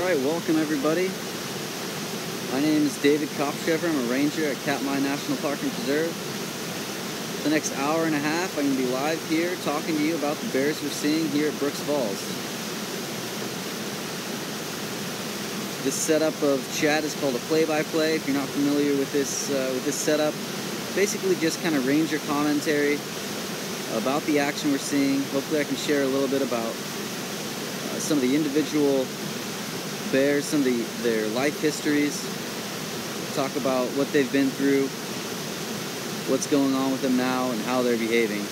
Alright, welcome everybody. My name is David Kopschever. I'm a ranger at Katmai National Park Preserve. For the next hour and a half, I'm going to be live here talking to you about the bears we're seeing here at Brooks Falls. This setup of chat is called a play-by-play. If you're not familiar with this setup, basically just kind of ranger commentary about the action we're seeing. Hopefully I can share a little bit about some of the individual bears, some of their life histories, talk about what they've been through, what's going on with them now, and how they're behaving.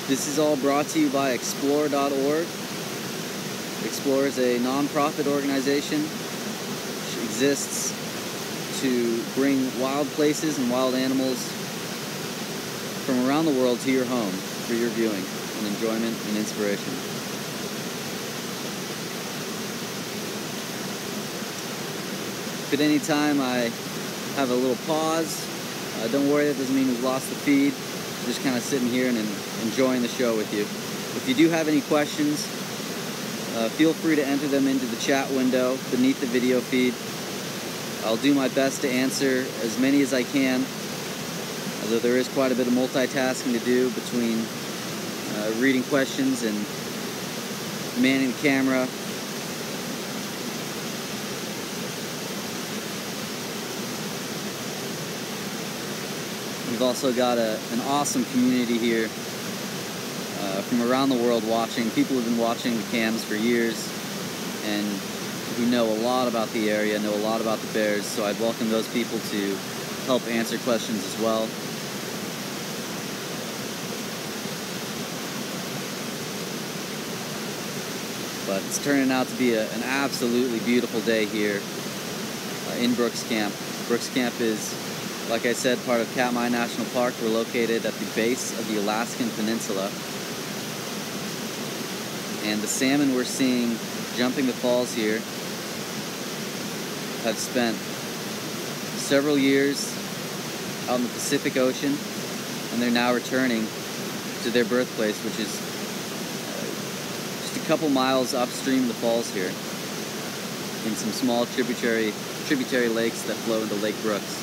This is all brought to you by Explore.org. Explore is a non-profit organization which exists to bring wild places and wild animals from around the world to your home for your viewing and enjoyment and inspiration. If at any time I have a little pause, don't worry, that doesn't mean we've lost the feed. I'm just kind of sitting here and enjoying the show with you. If you do have any questions, feel free to enter them into the chat window beneath the video feed. I'll do my best to answer as many as I can, although there is quite a bit of multitasking to do between reading questions and manning the camera. We've also got an awesome community here from around the world watching. People who've been watching the cams for years and who know a lot about the area, know a lot about the bears, so I'd welcome those people to help answer questions as well. But it's turning out to be an absolutely beautiful day here in Brooks Camp. Brooks Camp is, like I said, part of Katmai National Park. We're located at the base of the Alaskan Peninsula. And the salmon we're seeing jumping the falls here have spent several years out in the Pacific Ocean, and they're now returning to their birthplace, which is just a couple miles upstream of the falls here, in some small tributary lakes that flow into Lake Brooks,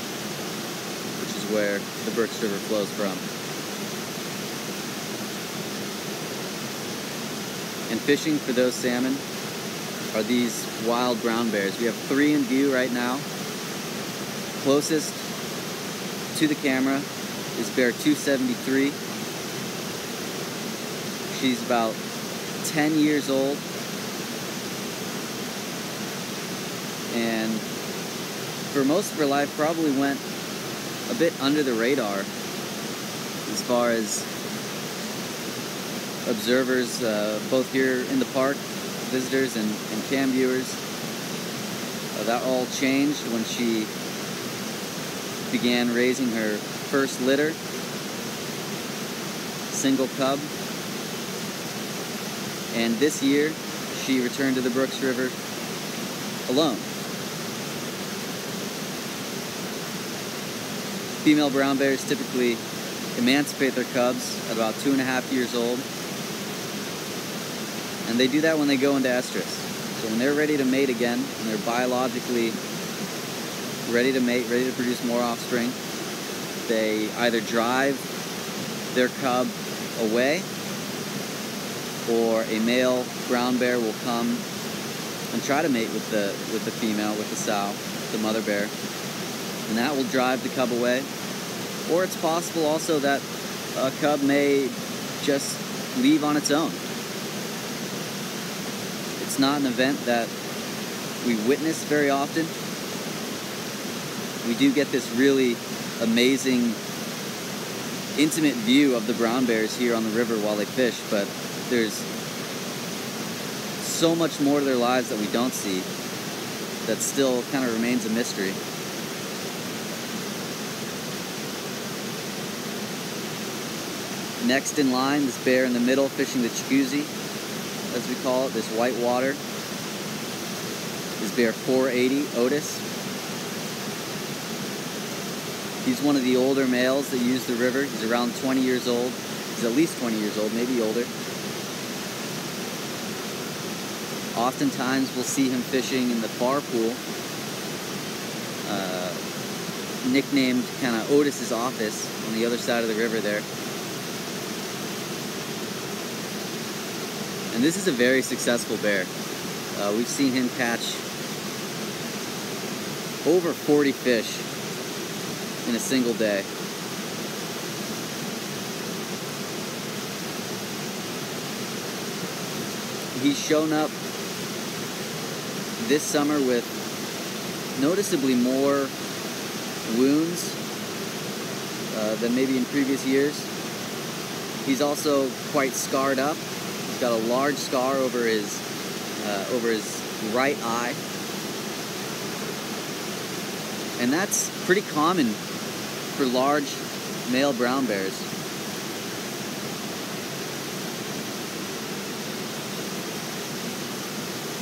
which is where the Brooks River flows from. And fishing for those salmon are these wild brown bears. We have 3 in view right now. Closest to the camera is bear 273. She's about 10 years old, and for most of her life probably went a bit under the radar as far as observers, both here in the park, visitors and cam viewers. That all changed when she began raising her first litter, single cub, and this year she returned to the Brooks River alone. Female brown bears typically emancipate their cubs at about 2.5 years old, and they do that when they go into estrus. So when they're ready to mate again, and they're biologically ready to mate, ready to produce more offspring, they either drive their cub away, or a male brown bear will come and try to mate with the female, with the sow, the mother bear, and that will drive the cub away. Or it's possible also that a cub may just leave on its own. It's not an event that we witness very often. We do get this really amazing, intimate view of the brown bears here on the river while they fish, but there's so much more to their lives that we don't see that still kind of remains a mystery. Next in line, this bear in the middle fishing the chikuzi, as we call it, this white water, is bear 480, Otis. He's one of the older males that use the river. He's around 20 years old. He's at least 20 years old, maybe older. Oftentimes we'll see him fishing in the far pool, nicknamed kind of Otis's office, on the other side of the river there. And this is a very successful bear. We've seen him catch over 40 fish in a single day. He's shown up this summer with noticeably more wounds than maybe in previous years. He's also quite scarred up. He's got a large scar over his right eye. And that's pretty common for large male brown bears.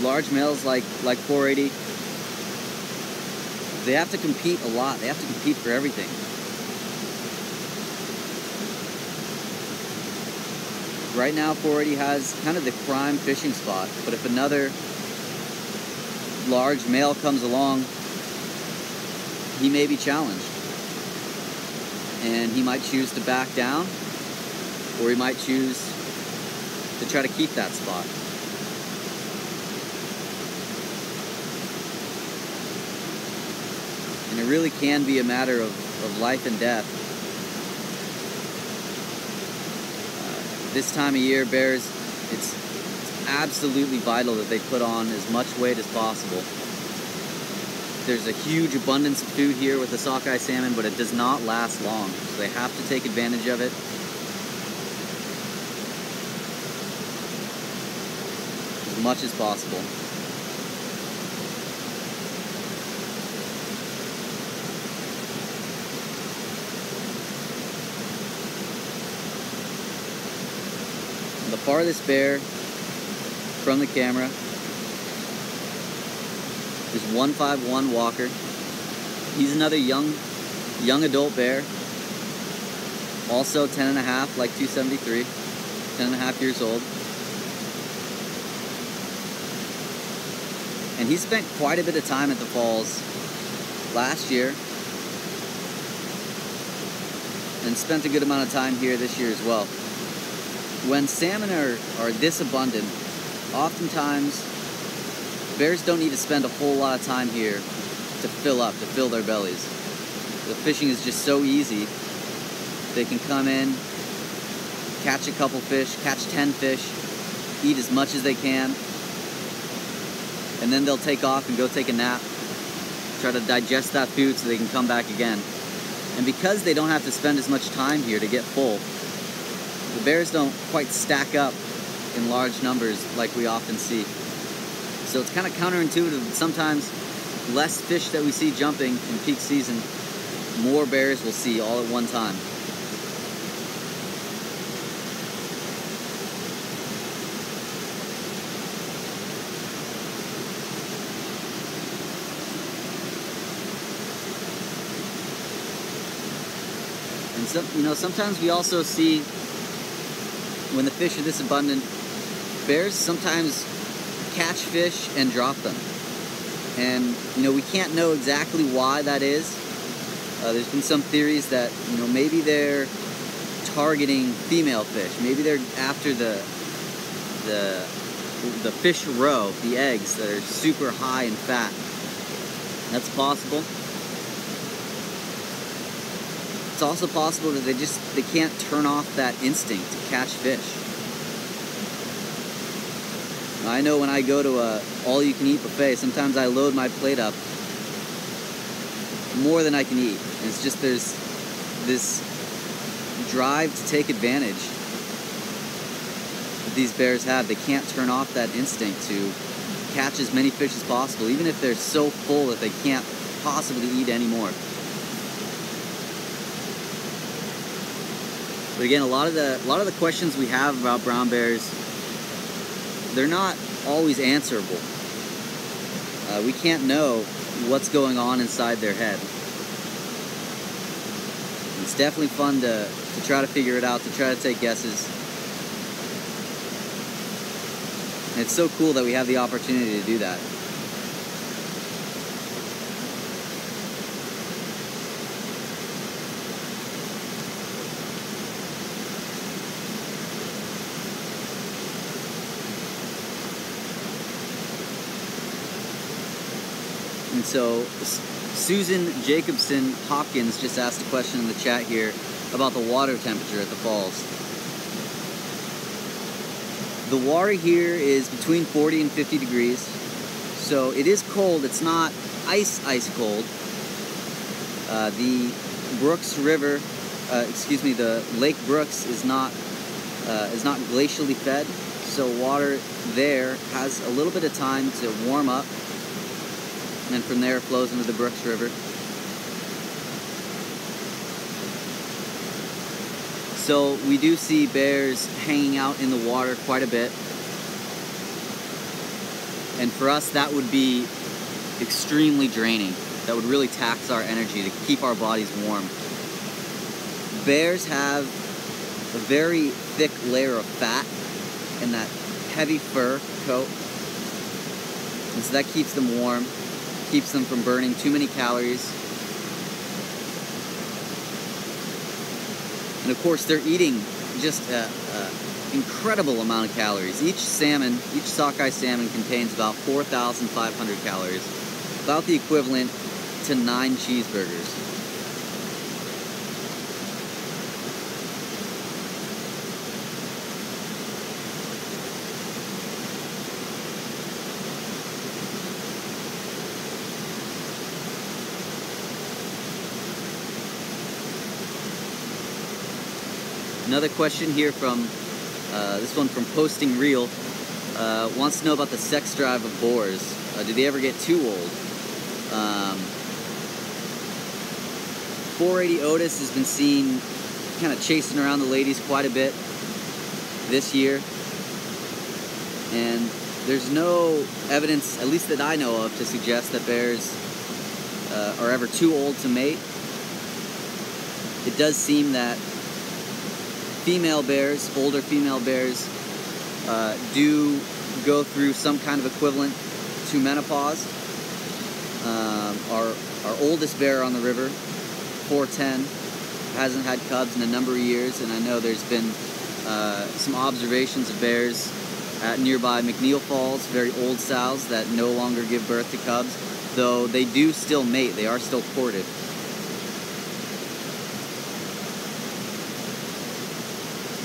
Large males like 480, they have to compete a lot. They have to compete for everything. Right now, 480 has kind of the prime fishing spot, but if another large male comes along, he may be challenged. And he might choose to back down, or he might choose to try to keep that spot. And it really can be a matter of life and death. This time of year, bears, it's absolutely vital that they put on as much weight as possible. There's a huge abundance of food here with the sockeye salmon, but it does not last long. So they have to take advantage of it. As much as possible. The farthest bear from the camera is 151 Walker. He's another young adult bear, also 10 and a half, like 273, 10 and a half years old. And he spent quite a bit of time at the falls last year and spent a good amount of time here this year as well. When salmon are this abundant, oftentimes bears don't need to spend a whole lot of time here to fill their bellies. The fishing is just so easy. They can come in, catch a couple fish, catch 10 fish, eat as much as they can, and then they'll take off and go take a nap, try to digest that food so they can come back again. And because they don't have to spend as much time here to get full, the bears don't quite stack up in large numbers like we often see. So it's kind of counterintuitive. Sometimes less fish that we see jumping in peak season, more bears we'll see all at one time. And sometimes we also see, when the fish are this abundant, bears sometimes catch fish and drop them. And, we can't know exactly why that is. There's been some theories that, maybe they're targeting female fish. Maybe they're after the fish roe, the eggs that are super high in fat. That's possible. It's also possible that they can't turn off that instinct to catch fish. I know when I go to a all-you-can-eat buffet, sometimes I load my plate up more than I can eat. And it's just there's this drive to take advantage that these bears have. They can't turn off that instinct to catch as many fish as possible, even if they're so full that they can't possibly eat anymore. But again, a lot of the questions we have about brown bears, they're not always answerable. We can't know what's going on inside their head. It's definitely fun to try to figure it out, to try to take guesses. And it's so cool that we have the opportunity to do that. And so Susan Jacobson Hopkins just asked a question in the chat here about the water temperature at the falls. The water here is between 40 and 50 degrees, so it is cold. It's not ice cold. The Brooks River, the Lake Brooks is not glacially fed, so water there has a little bit of time to warm up, and then from there it flows into the Brooks River. So we do see bears hanging out in the water quite a bit. And for us, that would be extremely draining. That would really tax our energy to keep our bodies warm. Bears have a very thick layer of fat and that heavy fur coat. And so that keeps them warm, keeps them from burning too many calories. And of course, they're eating just an incredible amount of calories. Each sockeye salmon contains about 4,500 calories, about the equivalent to 9 cheeseburgers. Another question here from, this one from Posting Real, wants to know about the sex drive of boars. Do they ever get too old? 480 Otis has been seen kind of chasing around the ladies quite a bit this year. And there's no evidence, at least that I know of, to suggest that bears are ever too old to mate. It does seem that older female bears, do go through some kind of equivalent to menopause. Our oldest bear on the river, 410, hasn't had cubs in a number of years, and I know there's been some observations of bears at nearby McNeil Falls, very old sows that no longer give birth to cubs, though they do still mate, they are still courted.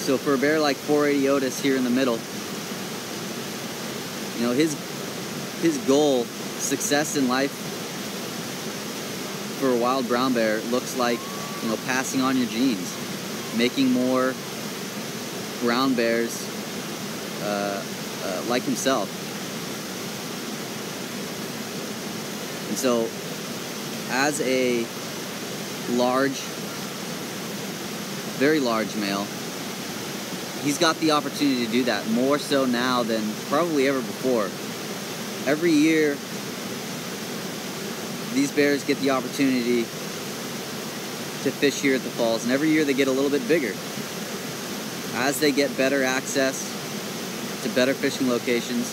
So for a bear like 480 Otis here in the middle, you know, his goal, success in life for a wild brown bear looks like, you know, passing on your genes, making more brown bears like himself. And so as a large, very large male, he's got the opportunity to do that, more so now than probably ever before. Every year, these bears get the opportunity to fish here at the falls, and every year they get a little bit bigger. As they get better access to better fishing locations,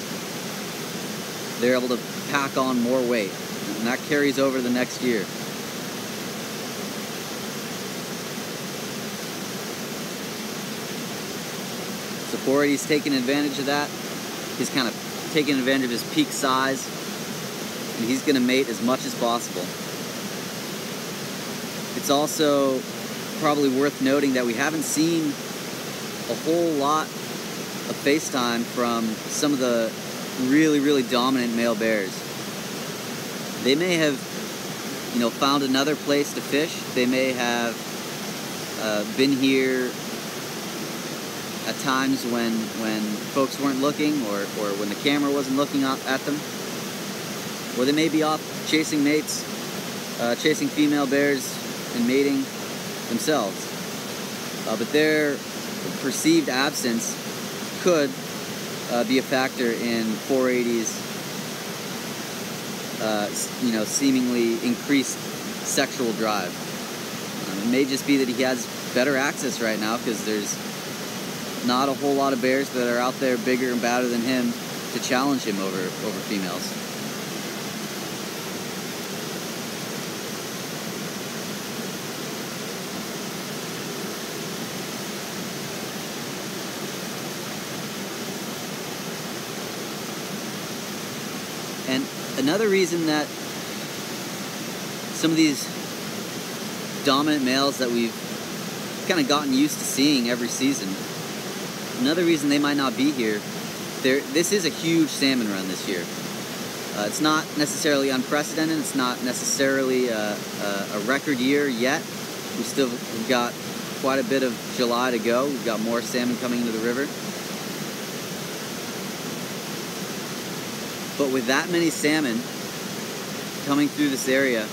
they're able to pack on more weight, and that carries over the next year. So 480's taking advantage of that. He's kind of taking advantage of his peak size, and he's going to mate as much as possible. It's also probably worth noting that we haven't seen a whole lot of FaceTime from some of the really, really dominant male bears. They may have, you know, found another place to fish. They may have been here at times when folks weren't looking, or when the camera wasn't looking at them. Or they may be off chasing mates, chasing female bears and mating themselves. But their perceived absence could be a factor in 480's you know, seemingly increased sexual drive. It may just be that he has better access right now because there's not a whole lot of bears that are out there bigger and badder than him to challenge him over females. And another reason that some of these dominant males that we've kind of gotten used to seeing every season, another reason they might not be here, this is a huge salmon run this year. It's not necessarily unprecedented, it's not necessarily a record year yet. We've got quite a bit of July to go. We've got more salmon coming into the river. But with that many salmon coming through this area,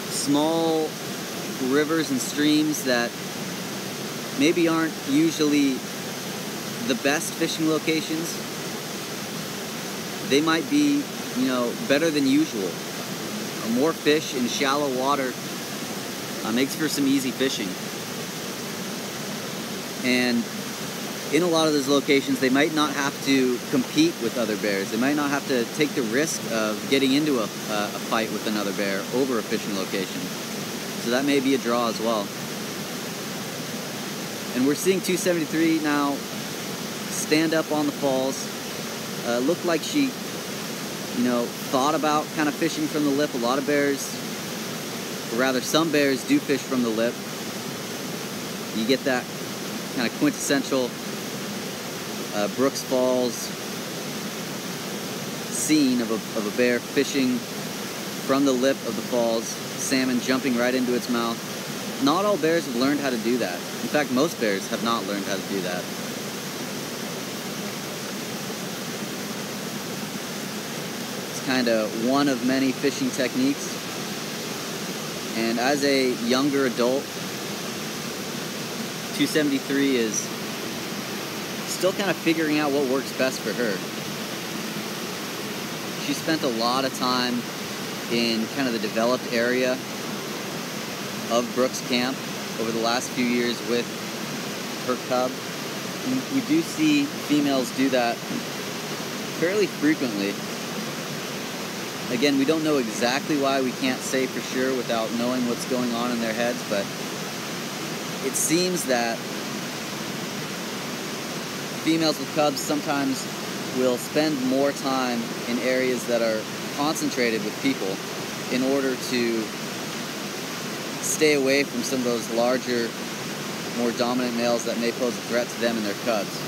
small rivers and streams that maybe aren't usually the best fishing locations, they might be, better than usual. More fish in shallow water makes for some easy fishing. And in a lot of those locations, they might not have to compete with other bears. They might not have to take the risk of getting into a fight with another bear over a fishing location. So that may be a draw as well. And we're seeing 273 now stand up on the falls. Looked like she, thought about kind of fishing from the lip. A lot of bears, or rather some bears, do fish from the lip. You get that kind of quintessential Brooks Falls scene of a bear fishing from the lip of the falls, salmon jumping right into its mouth. Not all bears have learned how to do that. In fact, most bears have not learned how to do that. It's kind of one of many fishing techniques. And as a younger adult, 273 is still kind of figuring out what works best for her. She spent a lot of time in kind of the developed area of Brooks Camp over the last few years with her cub. And we do see females do that fairly frequently. Again, we don't know exactly why. We can't say for sure without knowing what's going on in their heads, but it seems that females with cubs sometimes will spend more time in areas that are concentrated with people in order to stay away from some of those larger, more dominant males that may pose a threat to them and their cubs.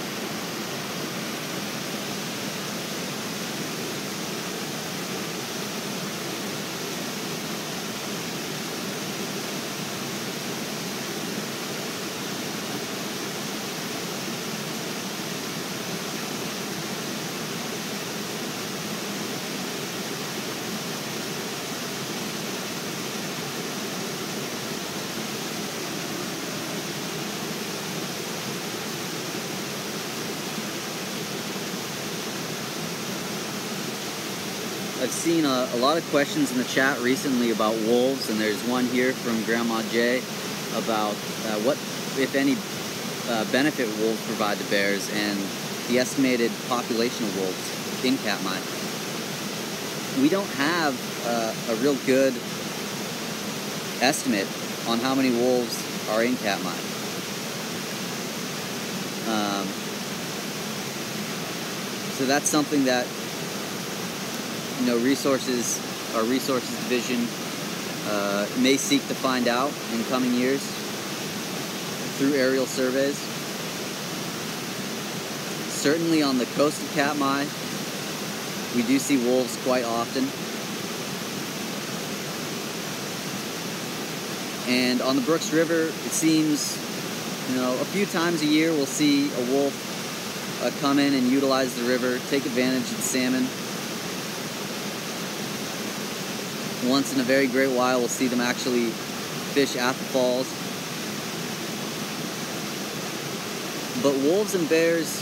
I've seen a lot of questions in the chat recently about wolves, and there's one here from Grandma Jay about what, if any, benefit wolves provide to bears and the estimated population of wolves in Katmai. We don't have a real good estimate on how many wolves are in Katmai. So that's something that our resources division may seek to find out in coming years through aerial surveys. Certainly on the coast of Katmai, we do see wolves quite often. And on the Brooks River, it seems, a few times a year we'll see a wolf come in and utilize the river, take advantage of the salmon. Once in a very great while, we'll see them actually fish at the falls. But wolves and bears,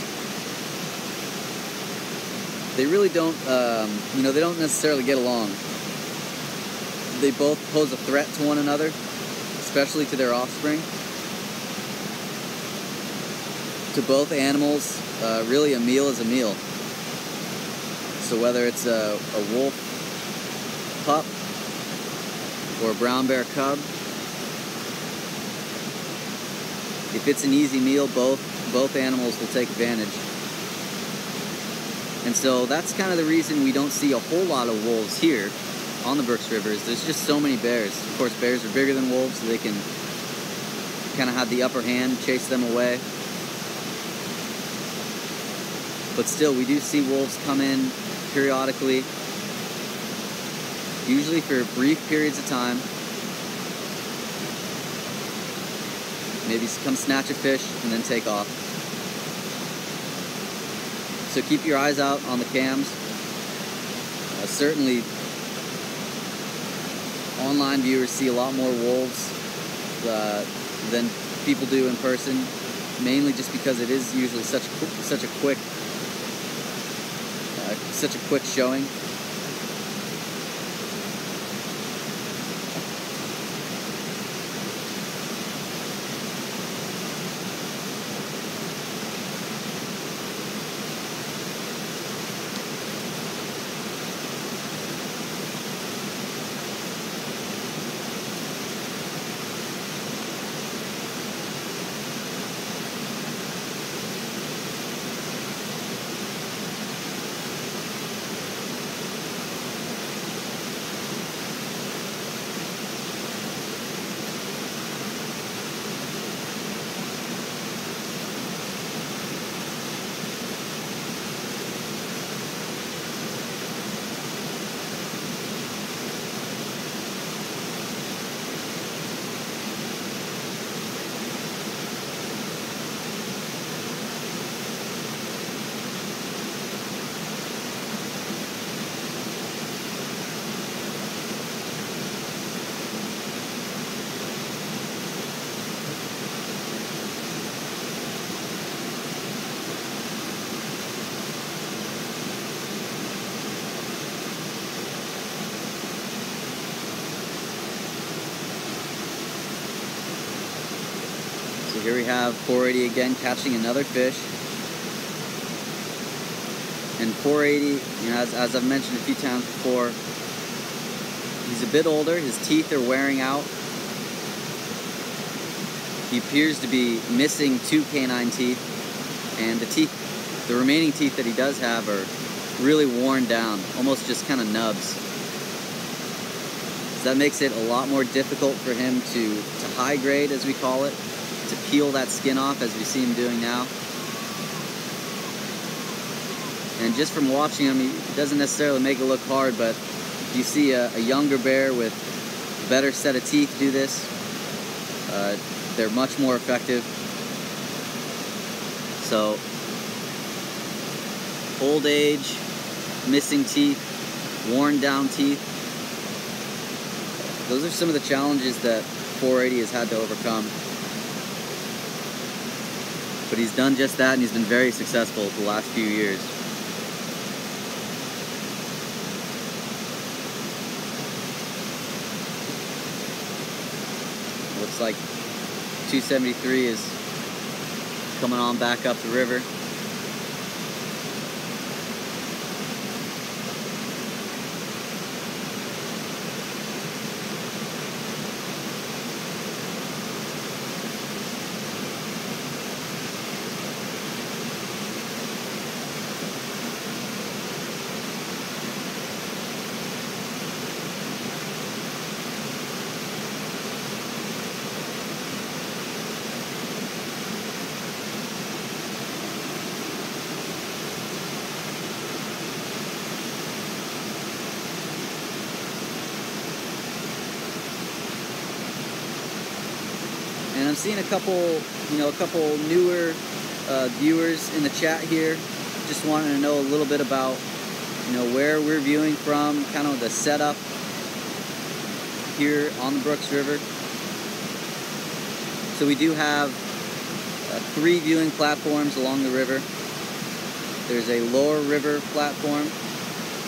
they really don't, they don't necessarily get along. They both pose a threat to one another, especially to their offspring. To both animals, really a meal is a meal. So whether it's a wolf pup or a brown bear cub, if it's an easy meal, both animals will take advantage. And so that's kind of the reason we don't see a whole lot of wolves here on the Brooks River. There's just so many bears. Of course, bears are bigger than wolves, so they can kind of have the upper hand, chase them away. But still, we do see wolves come in periodically, usually for brief periods of time. Maybe come snatch a fish and then take off. So keep your eyes out on the cams. Certainly, online viewers see a lot more wolves than people do in person, mainly just because it is usually such a quick showing. So here we have 480 again, catching another fish. And 480, as I've mentioned a few times before, he's a bit older, his teeth are wearing out. He appears to be missing 2 canine teeth, and the remaining teeth that he does have are really worn down, almost just kind of nubs. So that makes it a lot more difficult for him to high grade, as we call it, to peel that skin off, as we see him doing now. And just from watching him, it doesn't necessarily make it look hard, but if you see a younger bear with a better set of teeth do this, they're much more effective. So, old age, missing teeth, worn down teeth, those are some of the challenges that 480 has had to overcome. But he's done just that, and he's been very successful the last few years. Looks like 273 is coming on back up the river. And I'm seeing a couple newer viewers in the chat here, just wanting to know a little bit about, where we're viewing from, kind of the setup here on the Brooks River. So we do have 3 viewing platforms along the river. There's a lower river platform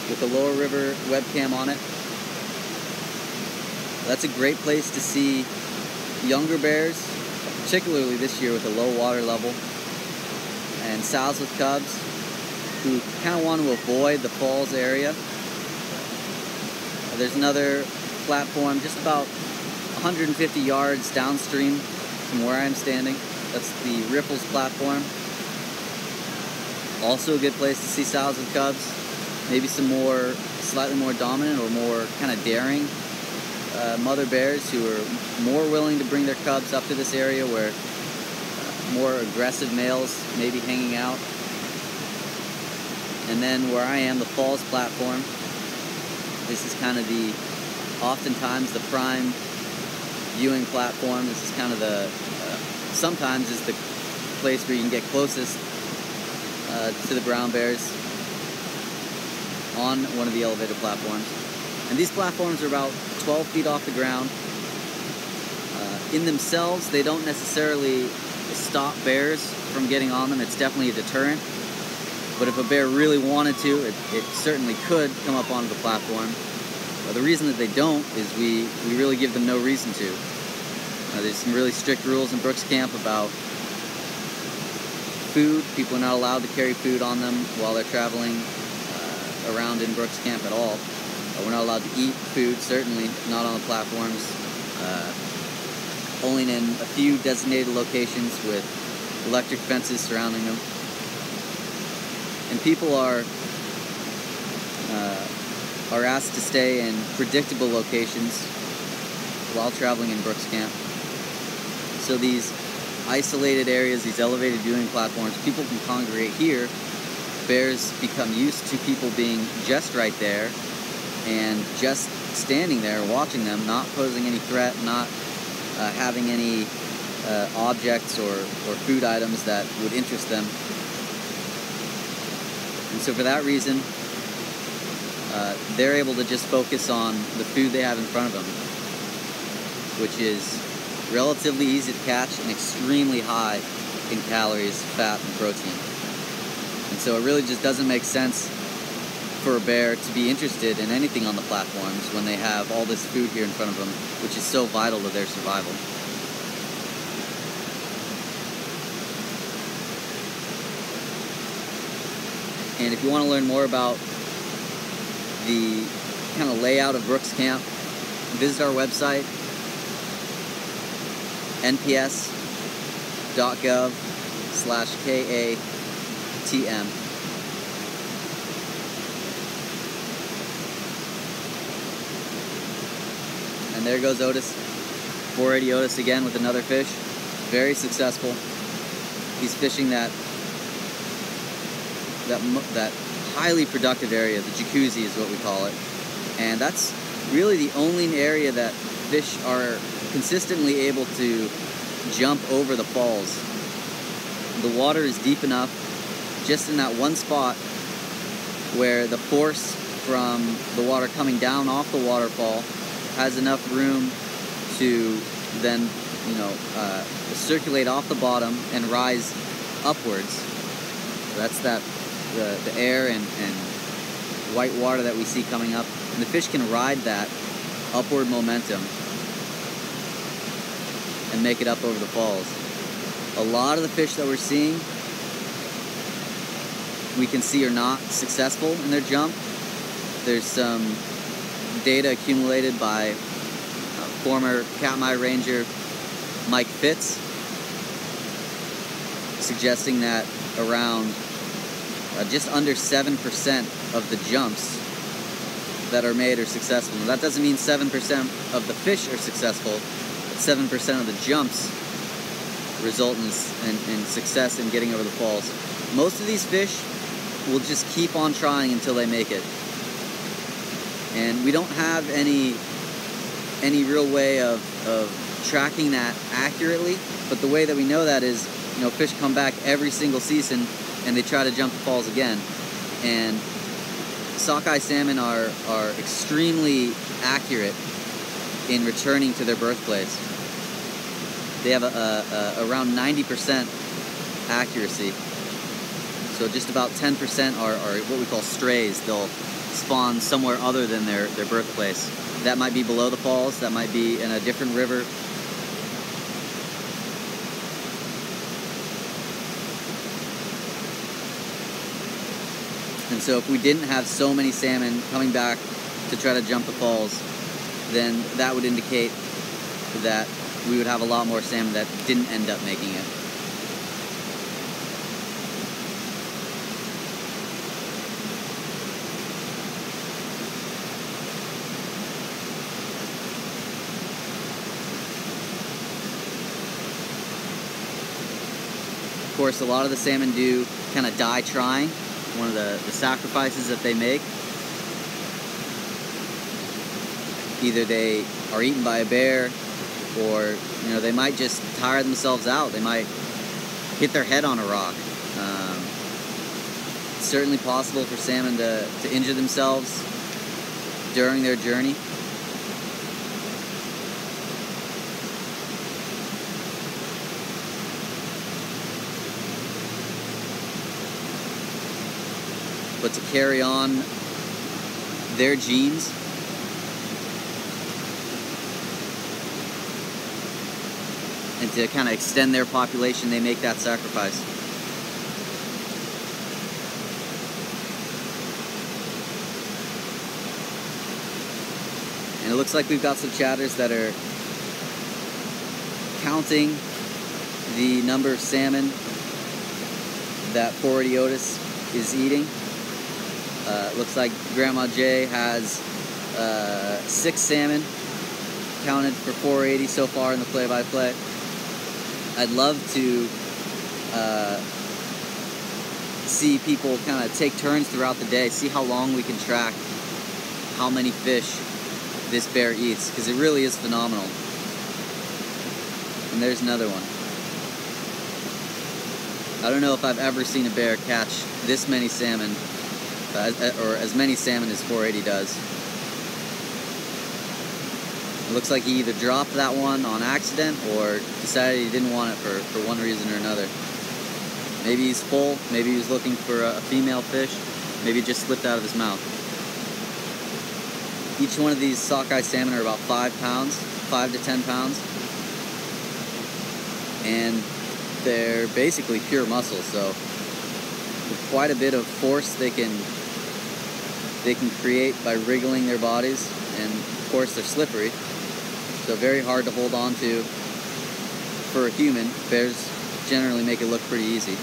with a lower river webcam on it. That's a great place to see younger bears, particularly this year with a low water level. and sows with cubs who kind of want to avoid the falls area. There's another platform just about 150 yards downstream from where I'm standing. That's the Riffles platform. Also a good place to see sows with cubs. Maybe some slightly more dominant or more kind of daring mother bears who are more willing to bring their cubs up to this area where more aggressive males may be hanging out. And then where I am, the falls platform. This is kind of oftentimes the prime viewing platform. This is kind of sometimes is the place where you can get closest to the brown bears on one of the elevated platforms. And these platforms are about 12 feet off the ground. In themselves, they don't necessarily stop bears from getting on them. It's definitely a deterrent. But if a bear really wanted to, it certainly could come up onto the platform. The reason that they don't is we really give them no reason to. There's some really strict rules in Brooks Camp about food. People are not allowed to carry food on them while they're traveling around in Brooks Camp at all. We're not allowed to eat food, certainly not on the platforms. Only in a few designated locations with electric fences surrounding them. And people are asked to stay in predictable locations while traveling in Brooks Camp. So these isolated areas, these elevated viewing platforms, people can congregate here. Bears become used to people being just right there and just standing there watching them, not posing any threat, not having any objects or food items that would interest them. And so for that reason, they're able to just focus on the food they have in front of them, which is relatively easy to catch and extremely high in calories, fat, and protein. And so it really just doesn't make sense for a bear to be interested in anything on the platforms when they have all this food here in front of them, which is so vital to their survival. And if you want to learn more about the kind of layout of Brooks Camp, visit our website, nps.gov/KATM. And there goes Otis, 480 Otis again with another fish. Very successful. He's fishing that highly productive area. The jacuzzi is what we call it. And that's really the only area that fish are consistently able to jump over the falls. The water is deep enough just in that one spot where the force from the water coming down off the waterfall has enough room to then, circulate off the bottom and rise upwards. So that's the air and white water that we see coming up. And the fish can ride that upward momentum and make it up over the falls. A lot of the fish that we're seeing, we can see are not successful in their jump. There's some data accumulated by former Katmai Ranger Mike Fitz, suggesting that around just under 7% of the jumps that are made are successful. Now, that doesn't mean 7% of the fish are successful, but 7% of the jumps result in success in getting over the falls. Most of these fish will just keep on trying until they make it. And we don't have any real way of tracking that accurately, but the way that we know that is, fish come back every single season and they try to jump the falls again. And sockeye salmon are extremely accurate in returning to their birthplace. They have around 90% accuracy. So just about 10% are what we call strays. They'll spawn somewhere other than their birthplace. That might be below the falls, that might be in a different river. And so if we didn't have so many salmon coming back to try to jump the falls, then that would indicate that we would have a lot more salmon that didn't end up making it. Of course, a lot of the salmon do kind of die trying. One of the sacrifices that they make. Either they are eaten by a bear, or they might just tire themselves out. They might hit their head on a rock. It's certainly possible for salmon to injure themselves during their journey. But to carry on their genes, and to kind of extend their population, they make that sacrifice. And it looks like we've got some chatters that are counting the number of salmon that 480 Otis is eating. Looks like Grandma J has 6 salmon counted for 480 so far in the play-by-play. I'd love to see people kind of take turns throughout the day, see how long we can track how many fish this bear eats, because it really is phenomenal. And there's another one. I don't know if I've ever seen a bear catch this many salmon, or as many salmon as 480 does. It looks like he either dropped that one on accident or decided he didn't want it for one reason or another. Maybe he's full, maybe he was looking for a female fish, maybe it just slipped out of his mouth. Each one of these sockeye salmon are about 5 pounds, 5 to 10 pounds. And they're basically pure muscle, so with quite a bit of force they can create by wriggling their bodies, and of course they're slippery, so very hard to hold on to for a human. Bears generally make it look pretty easy.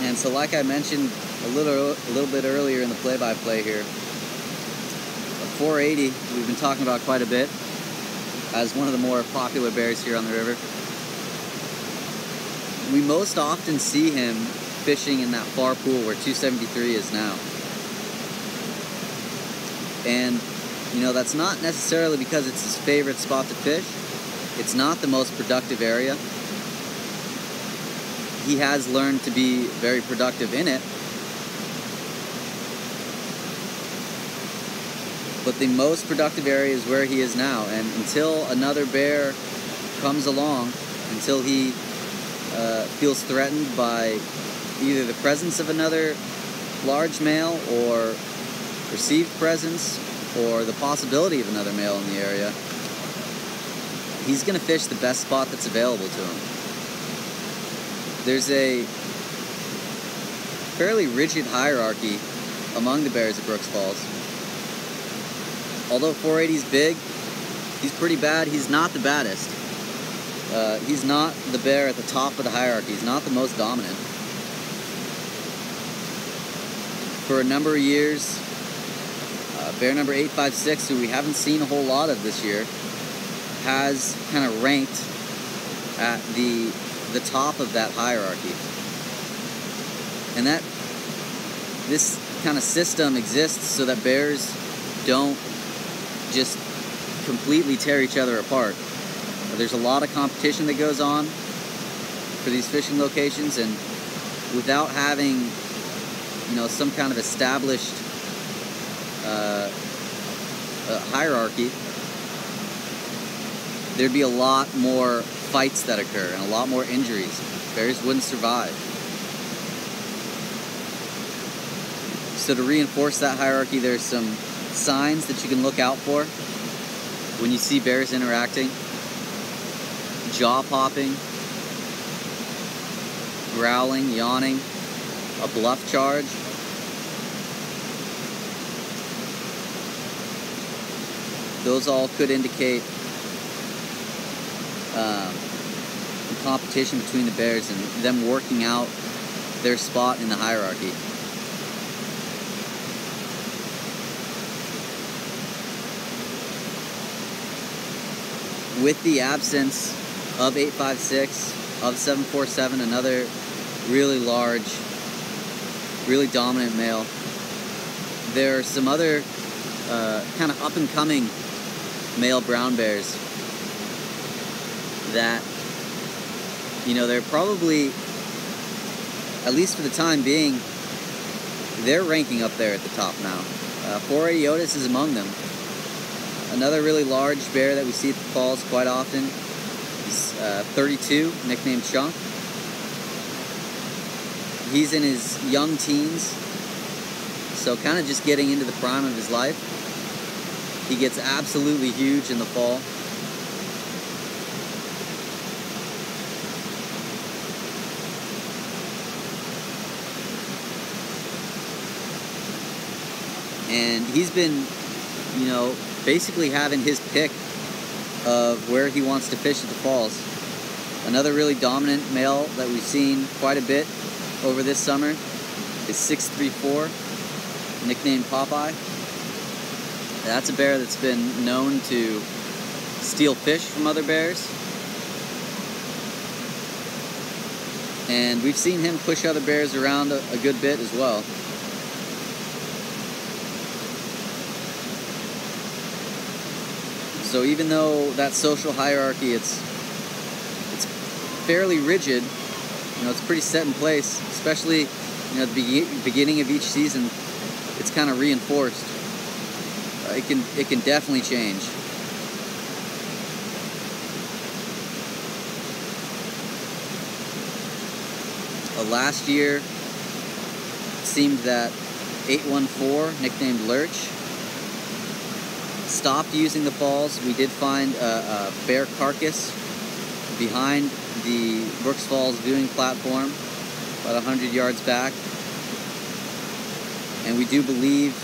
And so, like I mentioned a little bit earlier in the play-by-play here, the 480 we've been talking about quite a bit as one of the more popular bears here on the river. We most often see him fishing in that far pool where 273 is now. And that's not necessarily because it's his favorite spot to fish. It's not the most productive area. He has learned to be very productive in it. But the most productive area is where he is now. And until another bear comes along, until he feels threatened by either the presence of another large male or perceived presence or the possibility of another male in the area, he's going to fish the best spot that's available to him. There's a fairly rigid hierarchy among the bears at Brooks Falls. Although 480 is big, he's pretty bad. He's not the baddest. He's not the bear at the top of the hierarchy. He's not the most dominant. For a number of years, bear number 856, who we haven't seen a whole lot of this year, has kind of ranked at the top of that hierarchy. And that this kind of system exists so that bears don't just completely tear each other apart. There's a lot of competition that goes on for these fishing locations, and without having, you know, some kind of established hierarchy, there'd be a lot more fights that occur and a lot more injuries. Bears wouldn't survive. So to reinforce that hierarchy, there's some signs that you can look out for when you see bears interacting. Jaw popping, growling, yawning, a bluff charge. Those all could indicate competition between the bears and them working out their spot in the hierarchy. With the absence of 856, of 747, another really large, really dominant male, there are some other kind of up-and-coming male brown bears that, you know, they're probably, at least for the time being, they're ranking up there at the top now. 480 Otis is among them. Another really large bear that we see at the falls quite often is 32, nicknamed Chunk. He's in his young teens, so kind of just getting into the prime of his life. He gets absolutely huge in the fall. And he's been, you know, basically having his pick of where he wants to fish at the falls. Another really dominant male that we've seen quite a bit over this summer is 634, nicknamed Popeye. That's a bear that's been known to steal fish from other bears. And we've seen him push other bears around a good bit as well. So even though that social hierarchy, it's fairly rigid, you know, it's pretty set in place, especially, you know, at the beginning of each season, it's kind of reinforced. It can definitely change. Last year, it seemed that 814, nicknamed Lurch, stopped using the falls. We did find a bear carcass behind the Brooks Falls viewing platform, about 100 yards back, and we do believe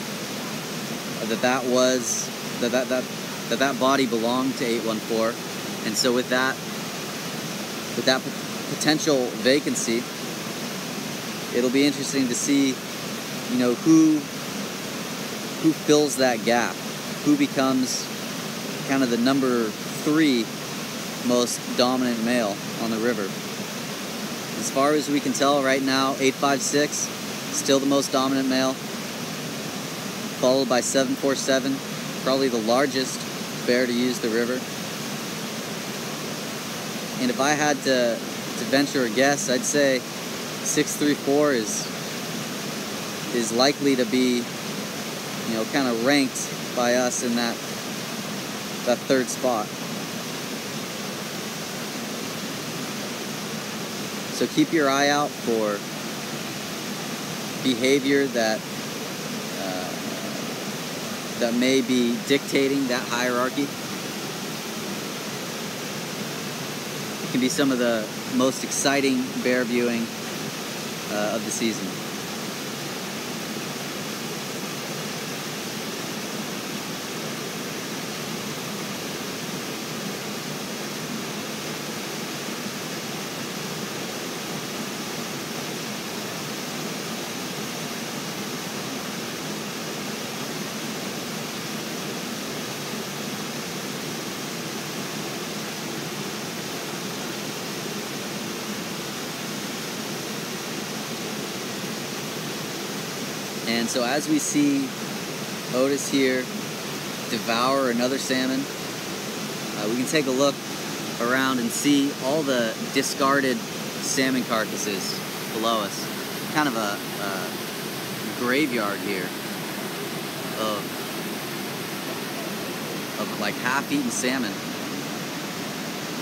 that body belonged to 814. And so with that potential vacancy, it'll be interesting to see, you know, who fills that gap. Who becomes kind of the number 3 most dominant male on the river. As far as we can tell right now, 856, still the most dominant male, followed by 747, probably the largest bear to use the river. And if I had to venture a guess, I'd say 634 is likely to be, you know, kind of ranked by us in that third spot. So keep your eye out for behavior that may be dictating that hierarchy. can be some of the most exciting bear viewing of the season. And so as we see Otis here devour another salmon, we can take a look around and see all the discarded salmon carcasses below us. Kind of a graveyard here of like half-eaten salmon.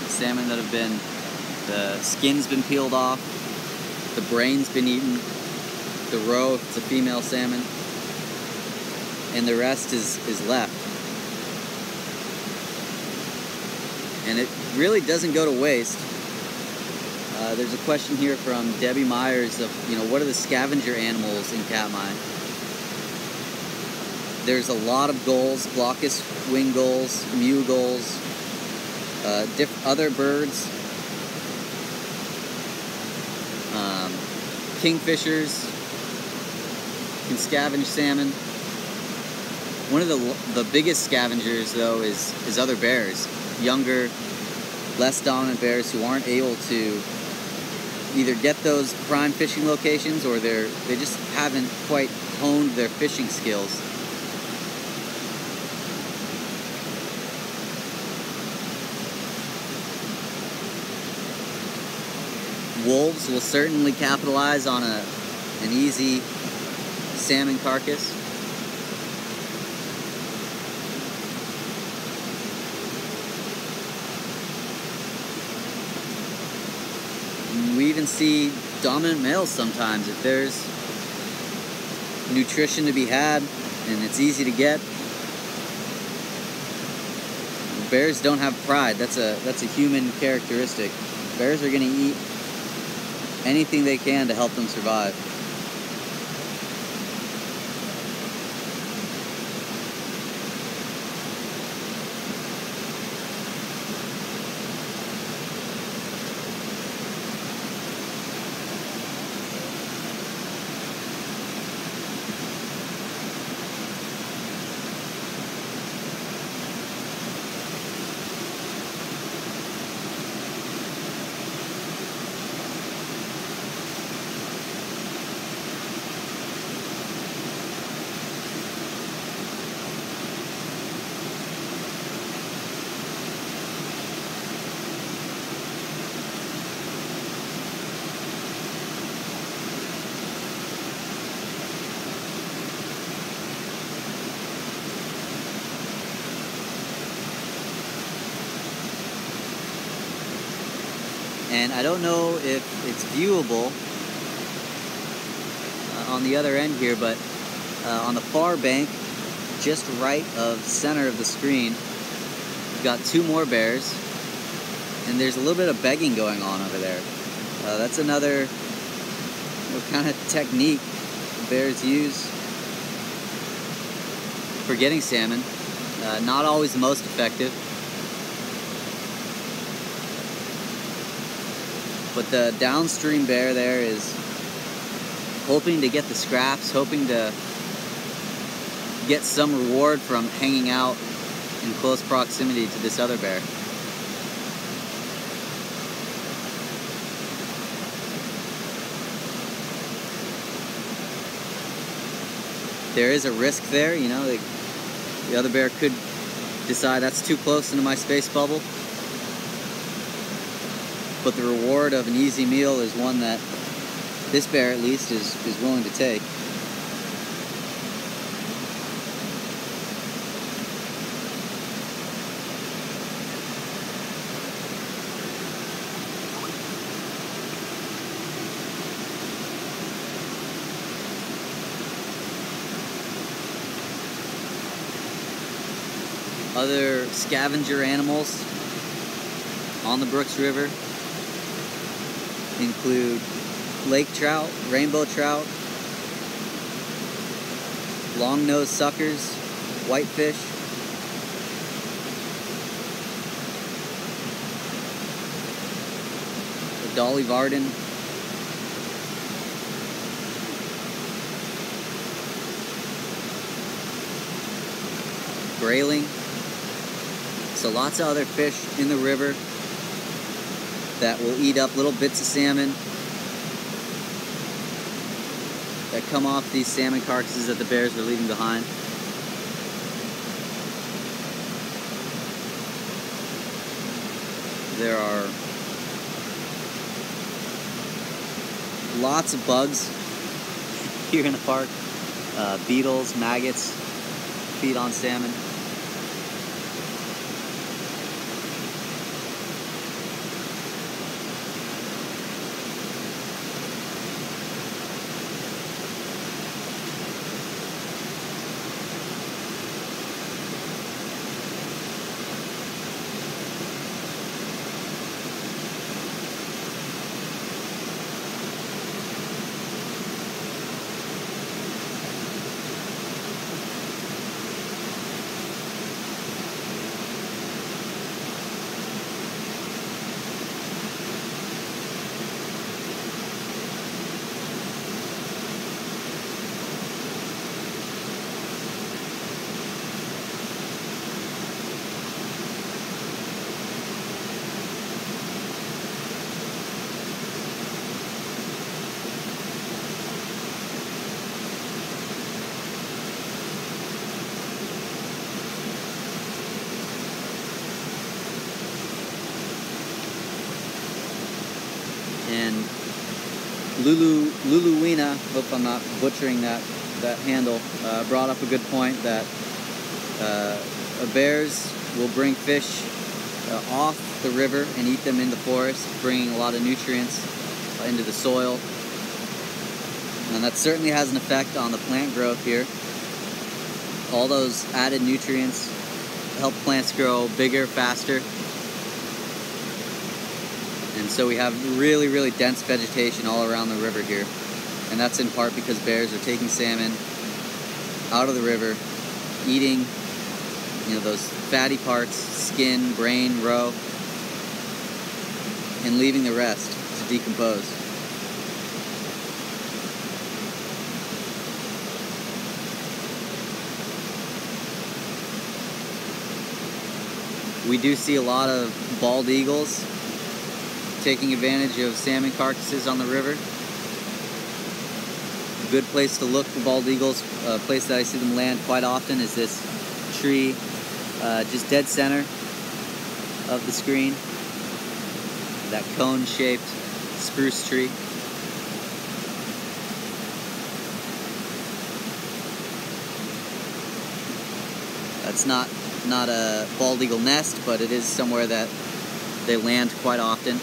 Salmon that have been, the skin's been peeled off, the brain's been eaten, the roe if it's a female salmon, and the rest is left. And it really doesn't go to waste. There's a question here from Debbie Myers of, what are the scavenger animals in Katmai? There's a lot of gulls, glaucous wing gulls, mew gulls, other birds, kingfishers can scavenge salmon. One of the biggest scavengers, though, is other bears, younger, less dominant bears who aren't able to either get those prime fishing locations, or they just haven't quite honed their fishing skills. Wolves will certainly capitalize on an easy salmon carcass. And we even see dominant males sometimes. If there's nutrition to be had and it's easy to get, bears don't have pride. That's a human characteristic. Bears are going to eat anything they can to help them survive. And I don't know if it's viewable on the other end here, but on the far bank, just right of center of the screen, we've got two more bears, and there's a little bit of begging going on over there. That's another kind of technique bears use for getting salmon. Not always the most effective. But the downstream bear there is hoping to get the scraps, hoping to get some reward from hanging out in close proximity to this other bear. There is a risk there, the other bear could decide that's too close into my space bubble. But the reward of an easy meal is one that this bear, at least, is willing to take. Other scavenger animals on the Brooks River include lake trout, rainbow trout, long-nosed suckers, whitefish, the Dolly Varden, grayling. So lots of other fish in the river that will eat up little bits of salmon that come off these salmon carcasses that the bears are leaving behind. There are lots of bugs here in the park. Beetles, maggots feed on salmon. And Luluwina, hope I'm not butchering that handle, brought up a good point that bears will bring fish off the river and eat them in the forest, bringing a lot of nutrients into the soil. And that certainly has an effect on the plant growth here. All those added nutrients help plants grow bigger, faster. And so we have really, really dense vegetation all around the river here. And that's in part because bears are taking salmon out of the river, eating, those fatty parts, skin, brain, roe, and leaving the rest to decompose. We do see a lot of bald eagles taking advantage of salmon carcasses on the river. A good place to look for bald eagles, a place that I see them land quite often, is this tree just dead center of the screen. That cone-shaped spruce tree. That's not a bald eagle nest, but it is somewhere that they land quite often.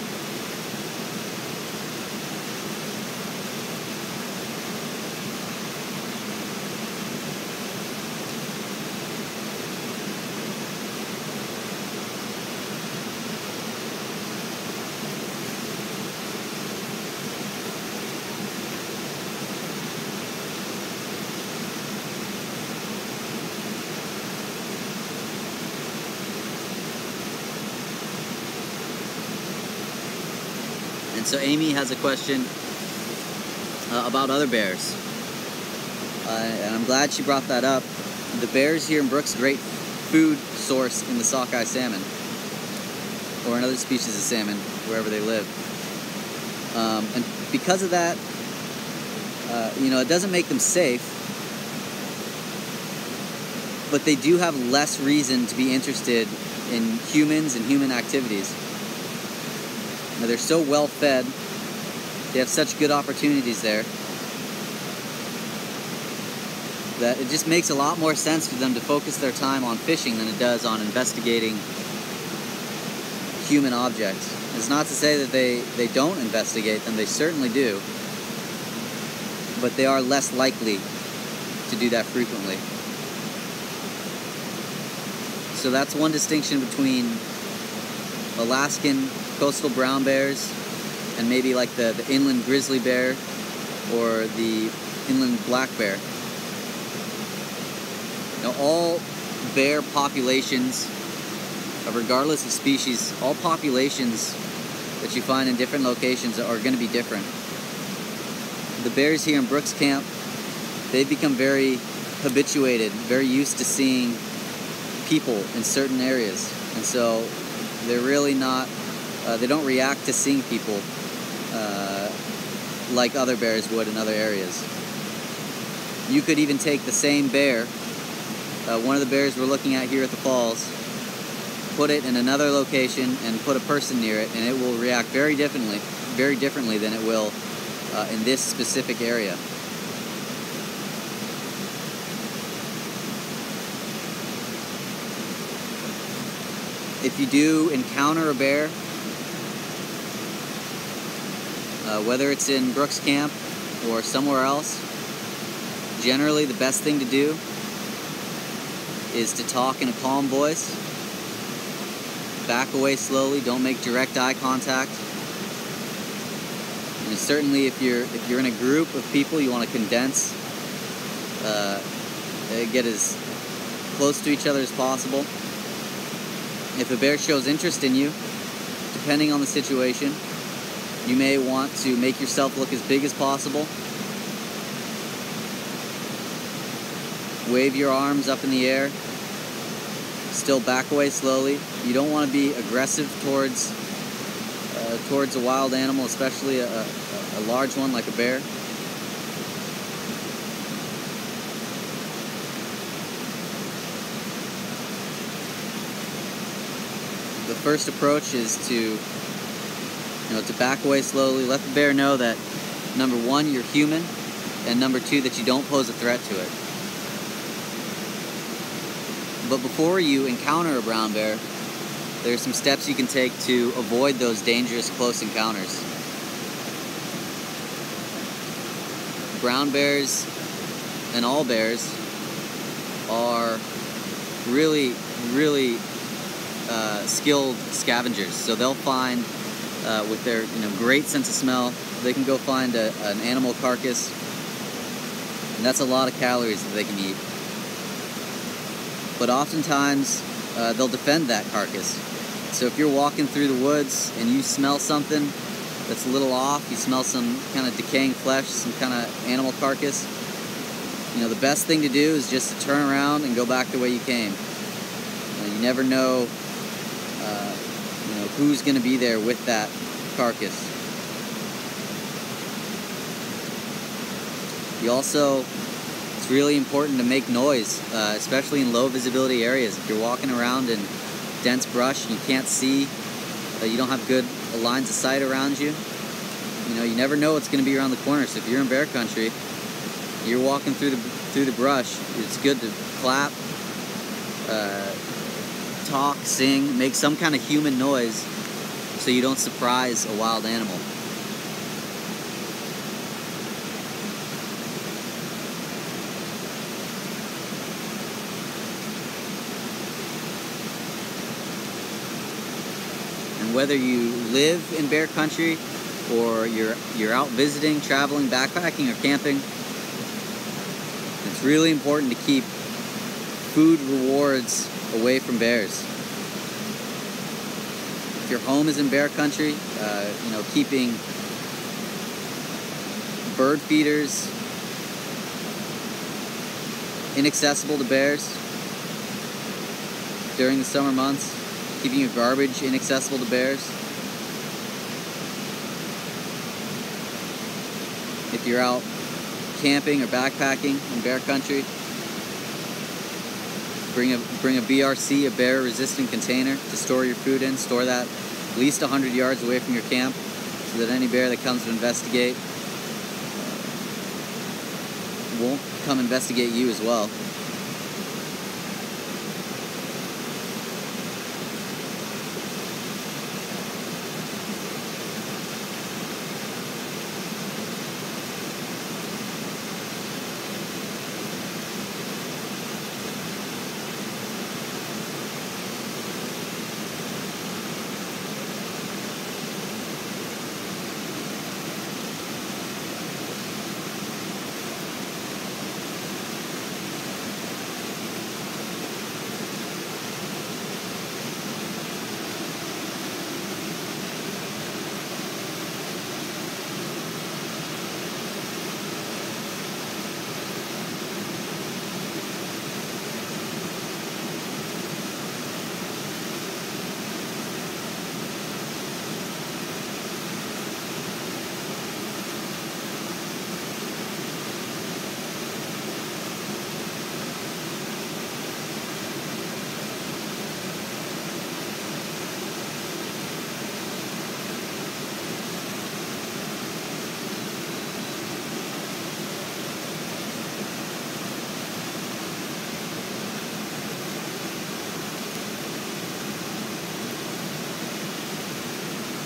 And so Amy has a question about other bears. And I'm glad she brought that up. The bears here in Brooks, great food source in the sockeye salmon, or another species of salmon, wherever they live. And because of that, it doesn't make them safe, but they do have less reason to be interested in humans and human activities. Now, they're so well fed, they have such good opportunities there, that it just makes a lot more sense for them to focus their time on fishing than it does on investigating human objects. It's not to say that they don't investigate them, they certainly do, but they are less likely to do that frequently. So that's one distinction between Alaskan coastal brown bears and maybe like the inland grizzly bear or the inland black bear. Now, all bear populations, regardless of species, all populations that you find in different locations are going to be different. The bears here in Brooks Camp, they've become very habituated, very used to seeing people in certain areas, and so they're really not, they don't react to seeing people like other bears would in other areas. You could even take the same bear, one of the bears we're looking at here at the falls, put it in another location and put a person near it, and it will react very differently than it will in this specific area. If you do encounter a bear, whether it's in Brooks Camp or somewhere else, generally the best thing to do is to talk in a calm voice, back away slowly, don't make direct eye contact. And certainly if you're in a group of people, you want to condense, get as close to each other as possible. If a bear shows interest in you, depending on the situation, you may want to make yourself look as big as possible. Wave your arms up in the air. Still back away slowly. You don't want to be aggressive towards a wild animal, especially a large one like a bear. The first approach is to back away slowly. Let the bear know that, number one, you're human, and number two, that you don't pose a threat to it. But before you encounter a brown bear, there are some steps you can take to avoid those dangerous close encounters. Brown bears and all bears are really skilled scavengers. So they'll find, with their great sense of smell, they can go find an animal carcass, and that's a lot of calories that they can eat. But oftentimes they'll defend that carcass. So if you're walking through the woods and you smell something that's a little off, you smell some kind of decaying flesh, some kind of animal carcass, the best thing to do is just to turn around and go back the way you came. You never know who's going to be there with that carcass. It's really important to make noise, especially in low visibility areas. If you're walking around in dense brush and you can't see, you don't have good lines of sight around you, you never know what's going to be around the corner. So if you're in bear country, you're walking through the brush, it's good to clap, talk, sing, make some kind of human noise so you don't surprise a wild animal. And whether you live in bear country or you're out visiting, traveling, backpacking, or camping, it's really important to keep food rewards away from bears. If your home is in bear country, keeping bird feeders inaccessible to bears during the summer months, keeping your garbage inaccessible to bears. If you're out camping or backpacking in bear country, bring a BRC, a bear-resistant container, to store your food in. Store that at least 100 yards away from your camp, so that any bear that comes to investigate won't come investigate you as well.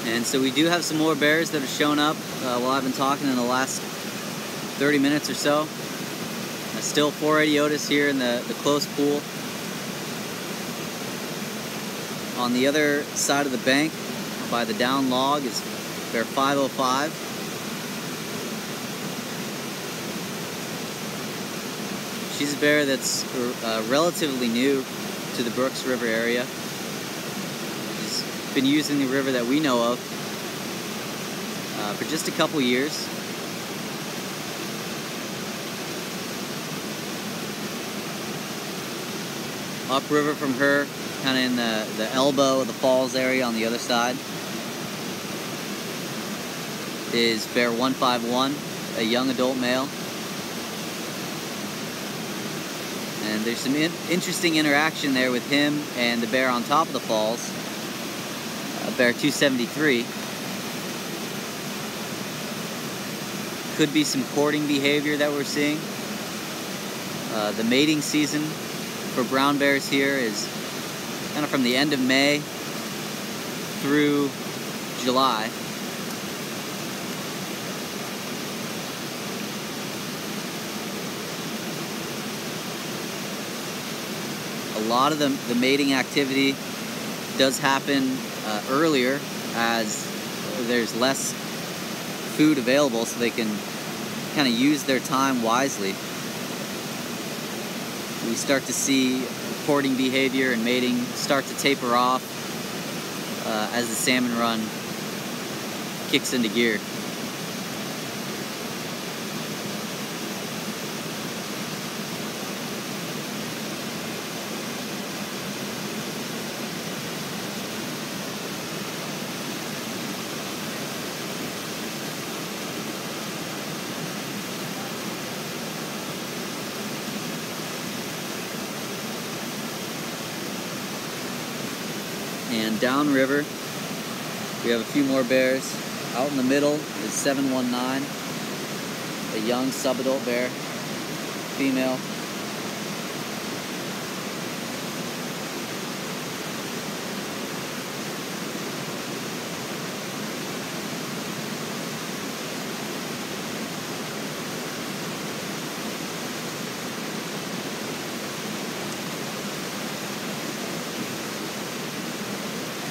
And so we do have some more bears that have shown up while I've been talking in the last 30 minutes or so. Still 480 Otis here in the close pool. On the other side of the bank, by the down log, is bear 505. She's a bear that's relatively new to the Brooks River area. She's been using the river that we know of for just a couple years. Upriver from her, kind of in the elbow of the falls area on the other side, is bear 151, a young adult male. And there's some interesting interaction there with him and the bear on top of the falls, bear 273. Could be some courting behavior that we're seeing. The mating season for brown bears here is kind of from the end of May through July. A lot of the mating activity does happen earlier, as there's less food available, so they can kind of use their time wisely. We start to see courting behavior and mating start to taper off as the salmon run kicks into gear. And downriver, we have a few more bears. Out in the middle is 719, a young subadult bear, female.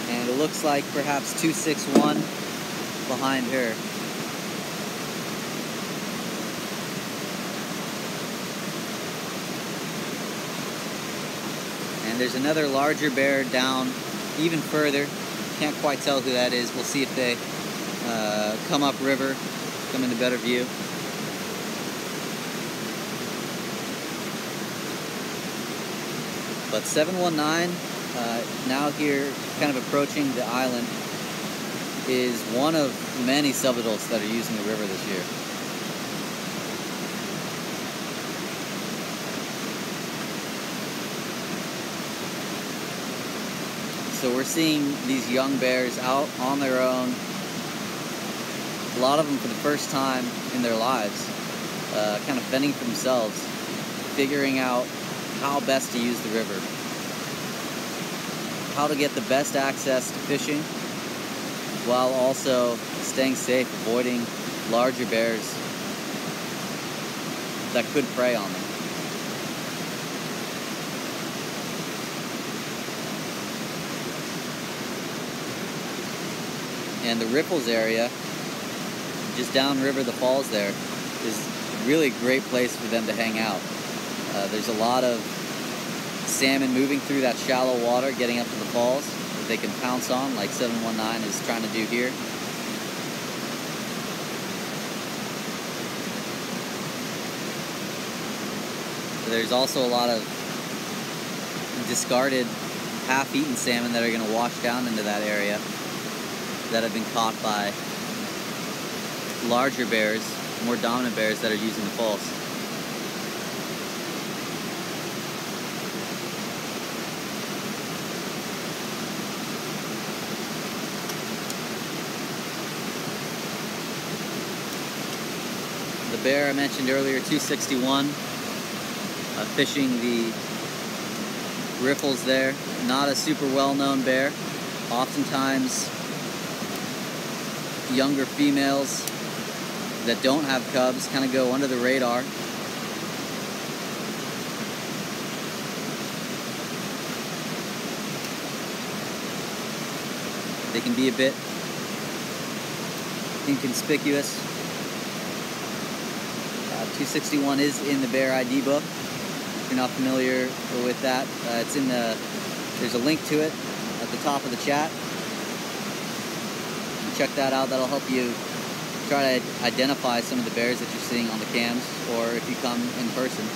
And it looks like perhaps 261 behind her. And there's another larger bear down even further. Can't quite tell who that is. We'll see if they come up river, come into better view. But 719, now here, kind of approaching the island, is one of many subadults that are using the river this year. So we're seeing these young bears out on their own, a lot of them for the first time in their lives, kind of fending for themselves, figuring out how best to use the river, how to get the best access to fishing while also staying safe, avoiding larger bears that could prey on them. And the riffles area, just downriver the falls there, is really a great place for them to hang out. There's a lot of salmon moving through that shallow water, getting up to the falls that they can pounce on, like 719 is trying to do here. There's also a lot of discarded, half-eaten salmon that are going to wash down into that area that have been caught by larger bears, more dominant bears that are using the falls. The bear I mentioned earlier, 261, fishing the riffles there. Not a super well-known bear. Oftentimes younger females that don't have cubs kind of go under the radar. They can be a bit inconspicuous. 261 is in the bear ID book. If you're not familiar with that, it's in there's a link to it at the top of the chat. Check that out. That'll help you try to identify some of the bears that you're seeing on the cams, or if you come in person.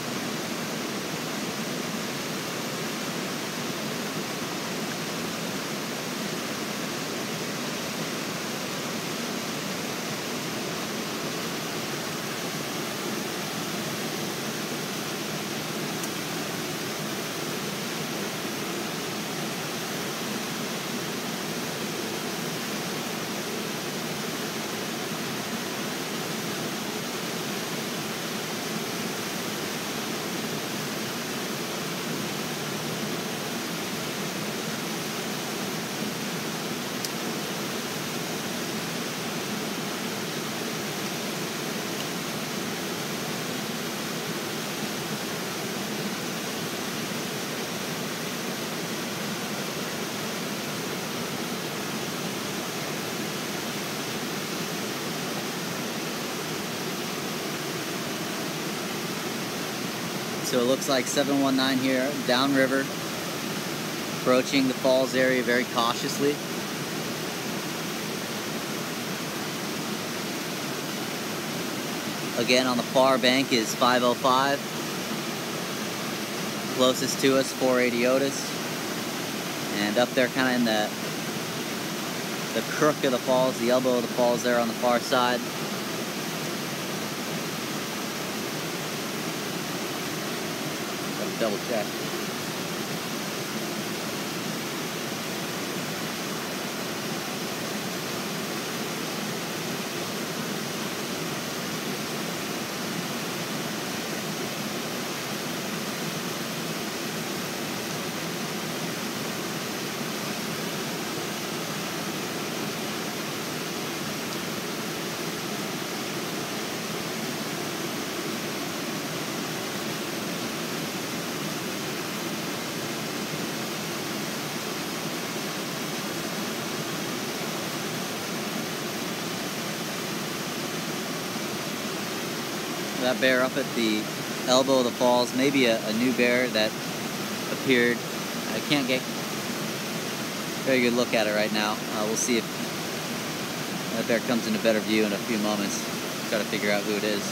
So it looks like 719 here, downriver, approaching the falls area very cautiously. Again, on the far bank is 505. Closest to us, 480 Otis. And up there kind of in the crook of the falls, the elbow of the falls there on the far side. Double check. That bear up at the elbow of the falls, maybe a new bear that appeared. I can't get a very good look at it right now. We'll see if that bear comes into better view in a few moments. Try to figure out who it is.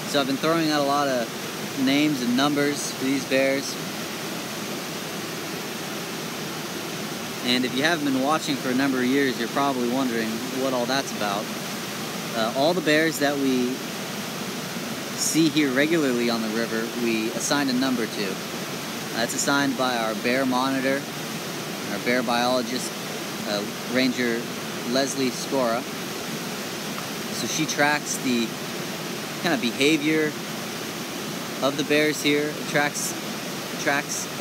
So I've been throwing out a lot of names and numbers for these bears. And if you haven't been watching for a number of years, you're probably wondering what all that's about. All the bears that we see here regularly on the river, we assign a number to. That's assigned by our bear monitor, our bear biologist, Ranger Leslie Scora. So she tracks the kind of behavior of the bears here, tracks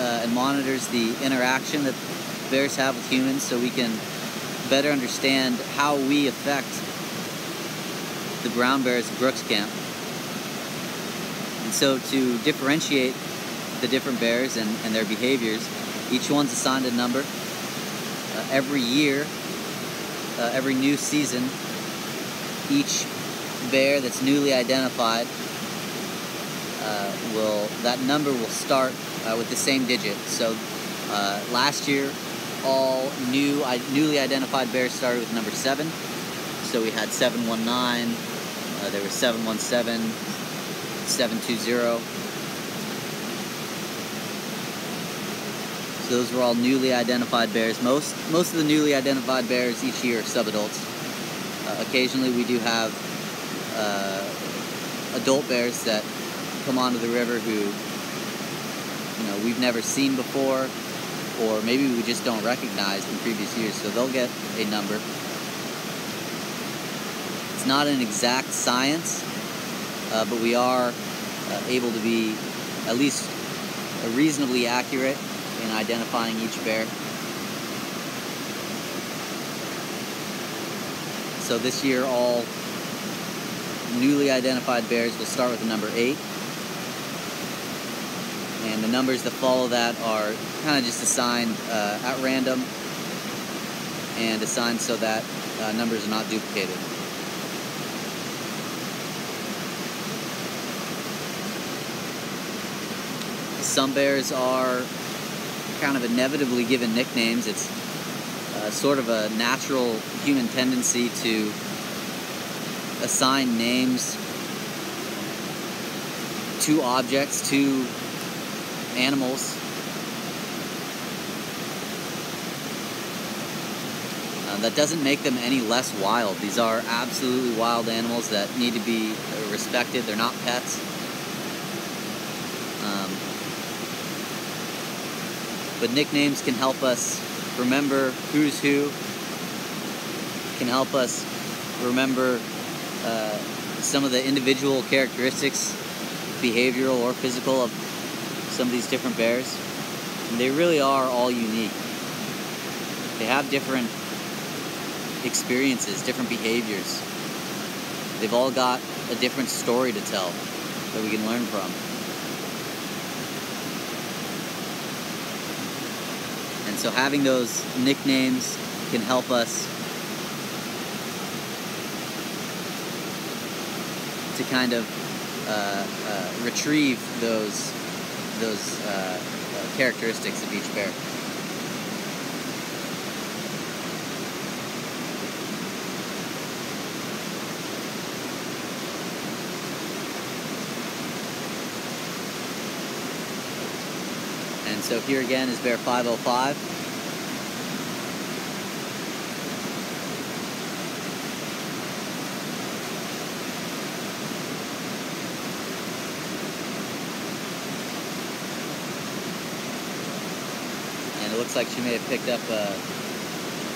and monitors the interaction that bears have with humans, so we can better understand how we affect the brown bears of Brooks Camp. And so to differentiate the different bears and their behaviors, each one's assigned a number. every year, every new season, each bear that's newly identified that number will start with the same digit. So last year, all newly identified bears started with number 7. So we had 719, there was 717, 720. So those were all newly identified bears. Most of the newly identified bears each year are subadults. Occasionally we do have adult bears that come onto the river who, we've never seen before, or maybe we just don't recognize from previous years, so they'll get a number. It's not an exact science, but we are able to be at least reasonably accurate in identifying each bear. So this year, all newly identified bears will start with the number 8. And the numbers that follow that are kind of just assigned at random and assigned so that numbers are not duplicated. Some bears are kind of inevitably given nicknames. It's sort of a natural human tendency to assign names to objects, to animals. That doesn't make them any less wild. These are absolutely wild animals that need to be respected. They're not pets. But nicknames can help us remember who's who, can help us remember some of the individual characteristics, behavioral or physical, of some of these different bears. And they really are all unique. They have different experiences, different behaviors. They've all got a different story to tell that we can learn from. And so having those nicknames can help us to kind of retrieve those characteristics of each bear. And so here again is bear 505. And it looks like she may have picked up a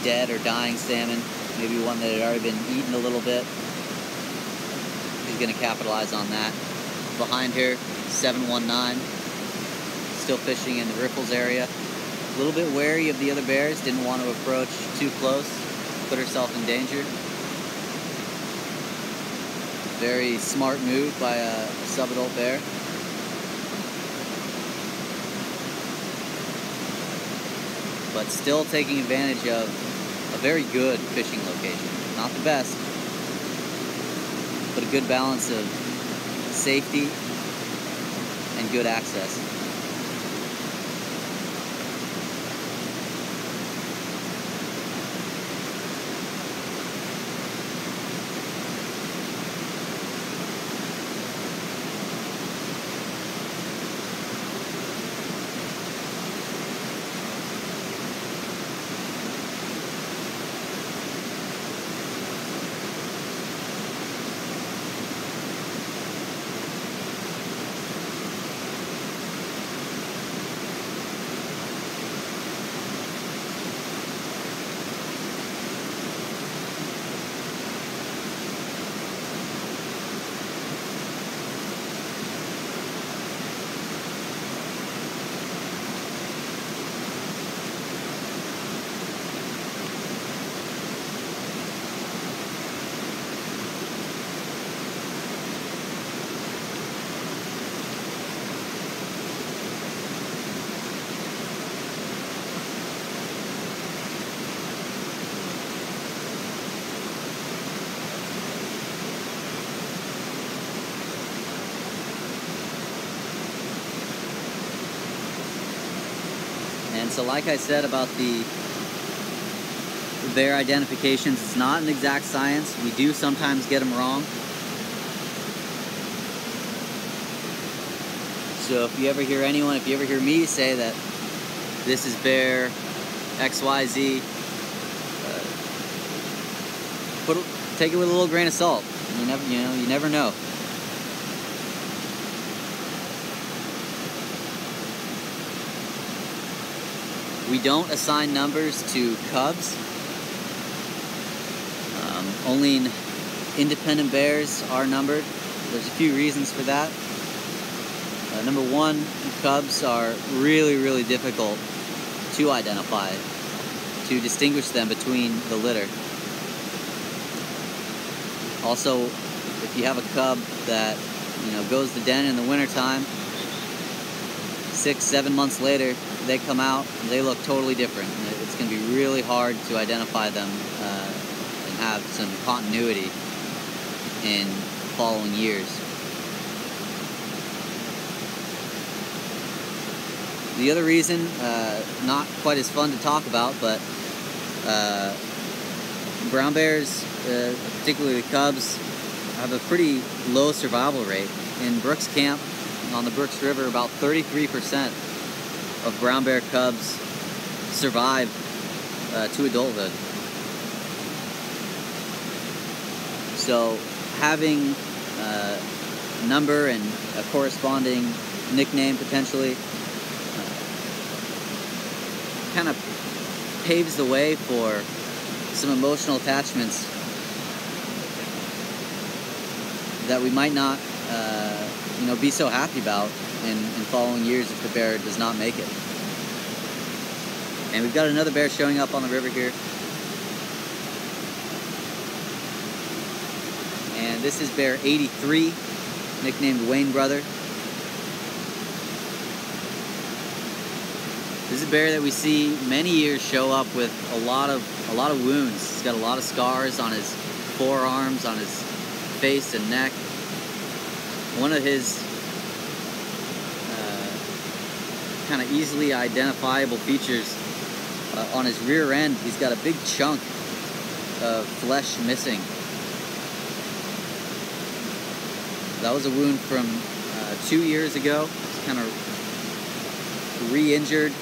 dead or dying salmon, maybe one that had already been eaten a little bit. She's going to capitalize on that. Behind her, 719. Still fishing in the riffles area. A little bit wary of the other bears, didn't want to approach too close, put herself in danger. Very smart move by a subadult bear. But still taking advantage of a very good fishing location. Not the best, but a good balance of safety and good access. And so like I said about the bear identifications, it's not an exact science. We do sometimes get them wrong. So if you ever hear me say that this is bear XYZ, take it with a little grain of salt. You never know. We don't assign numbers to cubs. Only independent bears are numbered. There's a few reasons for that. Number one, cubs are really, really difficult to identify, to distinguish them between the litter. Also, if you have a cub that goes to den in the wintertime, 6-7 months later, they come out and they look totally different. It's going to be really hard to identify them and have some continuity in following years. The other reason, not quite as fun to talk about, but brown bears, particularly the cubs, have a pretty low survival rate. In Brooks Camp, on the Brooks River, about 33% of brown bear cubs survive to adulthood. So having a number and a corresponding nickname potentially kind of paves the way for some emotional attachments that we might not be so happy about in following years if the bear does not make it. And we've got another bear showing up on the river here. And this is bear 83, nicknamed Wayne Brother. This is a bear that we see many years show up with a lot of wounds. He's got a lot of scars on his forearms, on his face and neck. One of his kind of easily identifiable features on his rear end, he's got a big chunk of flesh missing. That was a wound from 2 years ago. It's kind of re-injured,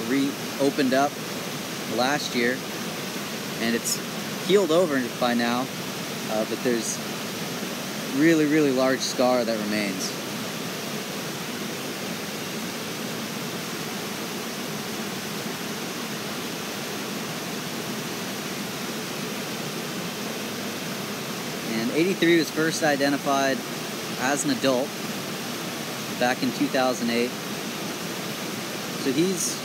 reopened up last year, and it's healed over by now, but there's really, really large scar that remains. And 83 was first identified as an adult back in 2008. So he's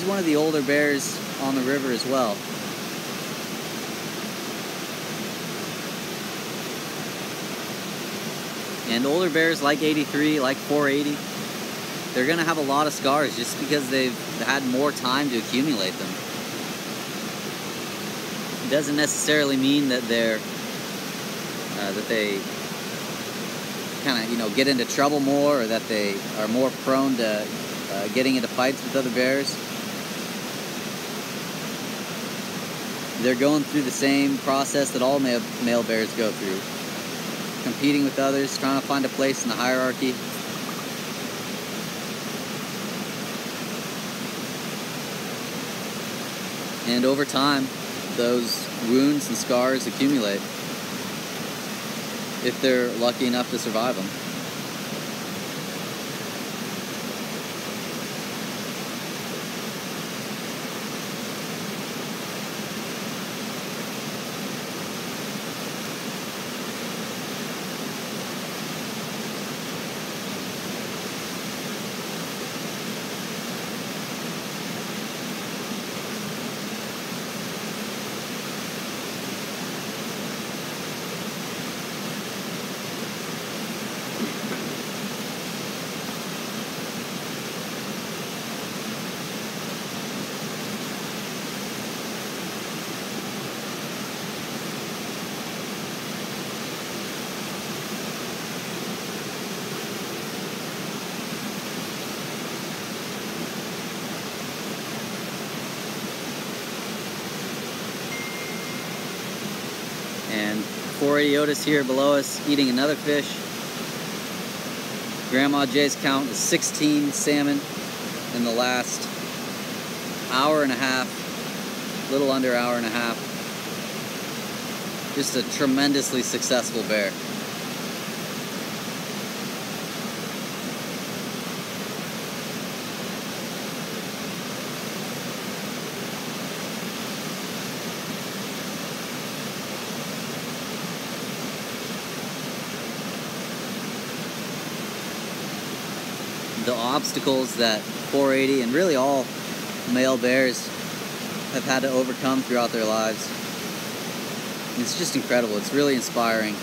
one of the older bears on the river as well. And older bears like 83, like 480, they're going to have a lot of scars just because they've had more time to accumulate them. It doesn't necessarily mean that they kind of get into trouble more, or that they are more prone to getting into fights with other bears. They're going through the same process that all male bears go through. Competing with others, trying to find a place in the hierarchy. And over time, those wounds and scars accumulate if they're lucky enough to survive them. And 480 Otis here below us eating another fish. Grandma Jay's count is 16 salmon in the last hour and a half, a little under hour and a half. Just a tremendously successful bear. The obstacles that 480 and really all male bears have had to overcome throughout their lives. It's just incredible. It's really inspiring.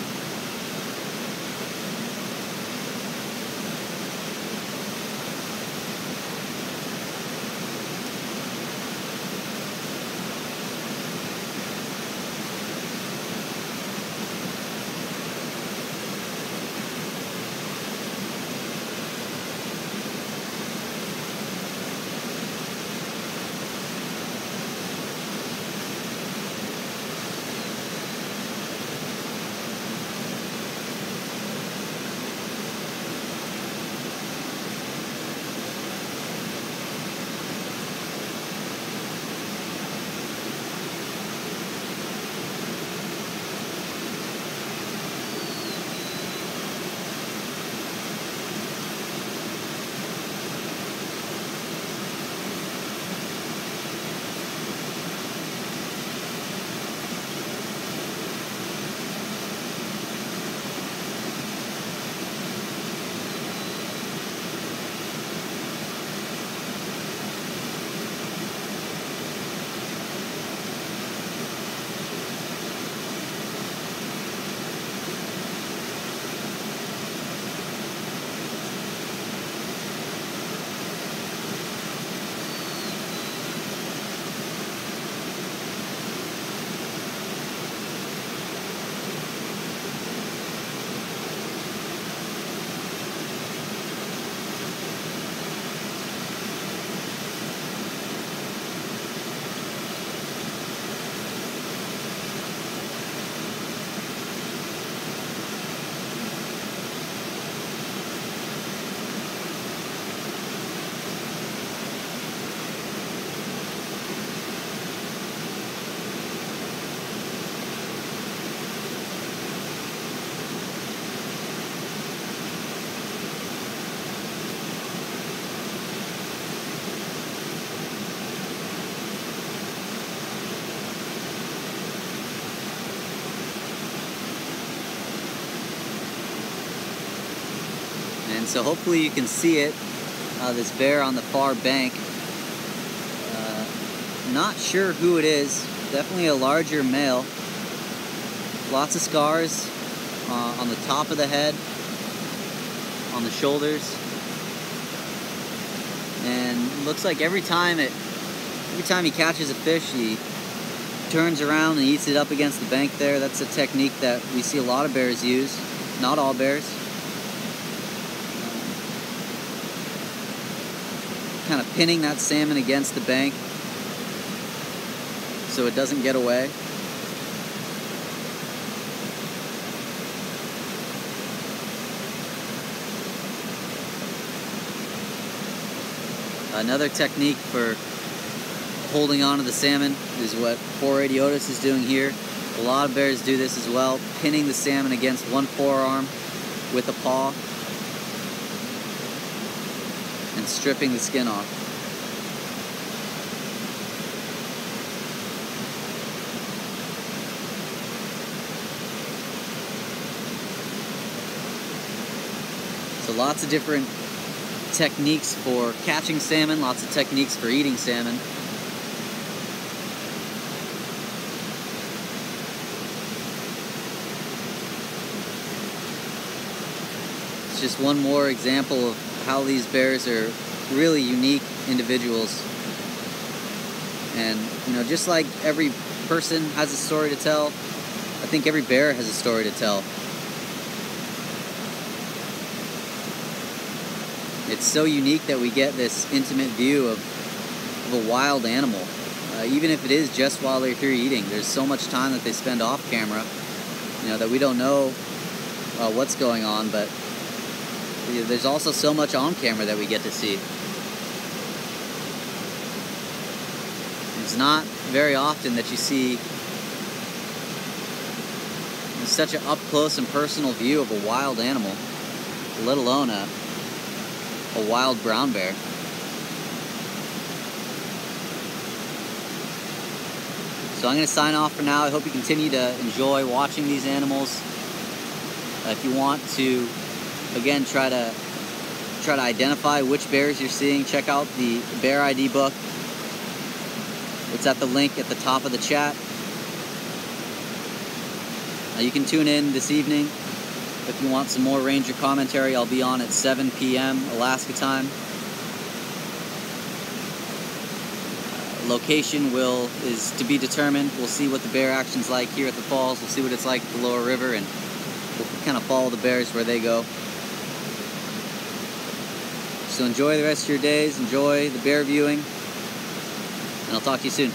And so hopefully you can see it, this bear on the far bank. Not sure who it is, definitely a larger male. Lots of scars on the top of the head, on the shoulders. And looks like every time he catches a fish, he turns around and eats it up against the bank there. That's a technique that we see a lot of bears use, not all bears. Kind of pinning that salmon against the bank so it doesn't get away. Another technique for holding on to the salmon is what 480 Otis is doing here. A lot of bears do this as well, pinning the salmon against one forearm with a paw and stripping the skin off. So lots of different techniques for catching salmon, lots of techniques for eating salmon. It's just one more example of how these bears are really unique individuals. And, you know, just like every person has a story to tell, I think every bear has a story to tell. It's so unique that we get this intimate view of a wild animal. Even if it is just while they're here eating, there's so much time that they spend off camera that we don't know what's going on, but there's also so much on camera that we get to see. It's not very often that you see such an up-close and personal view of a wild animal, let alone a wild brown bear. So I'm going to sign off for now. I hope you continue to enjoy watching these animals. If you want to, again, try to identify which bears you're seeing, check out the Bear ID book. It's at the link at the top of the chat. You can tune in this evening if you want some more ranger commentary. I'll be on at 7 p.m. Alaska time. Location is to be determined. We'll see what the bear action's like here at the falls. We'll see what it's like at the lower river, and we'll kind of follow the bears where they go. So enjoy the rest of your days. Enjoy the bear viewing, and I'll talk to you soon.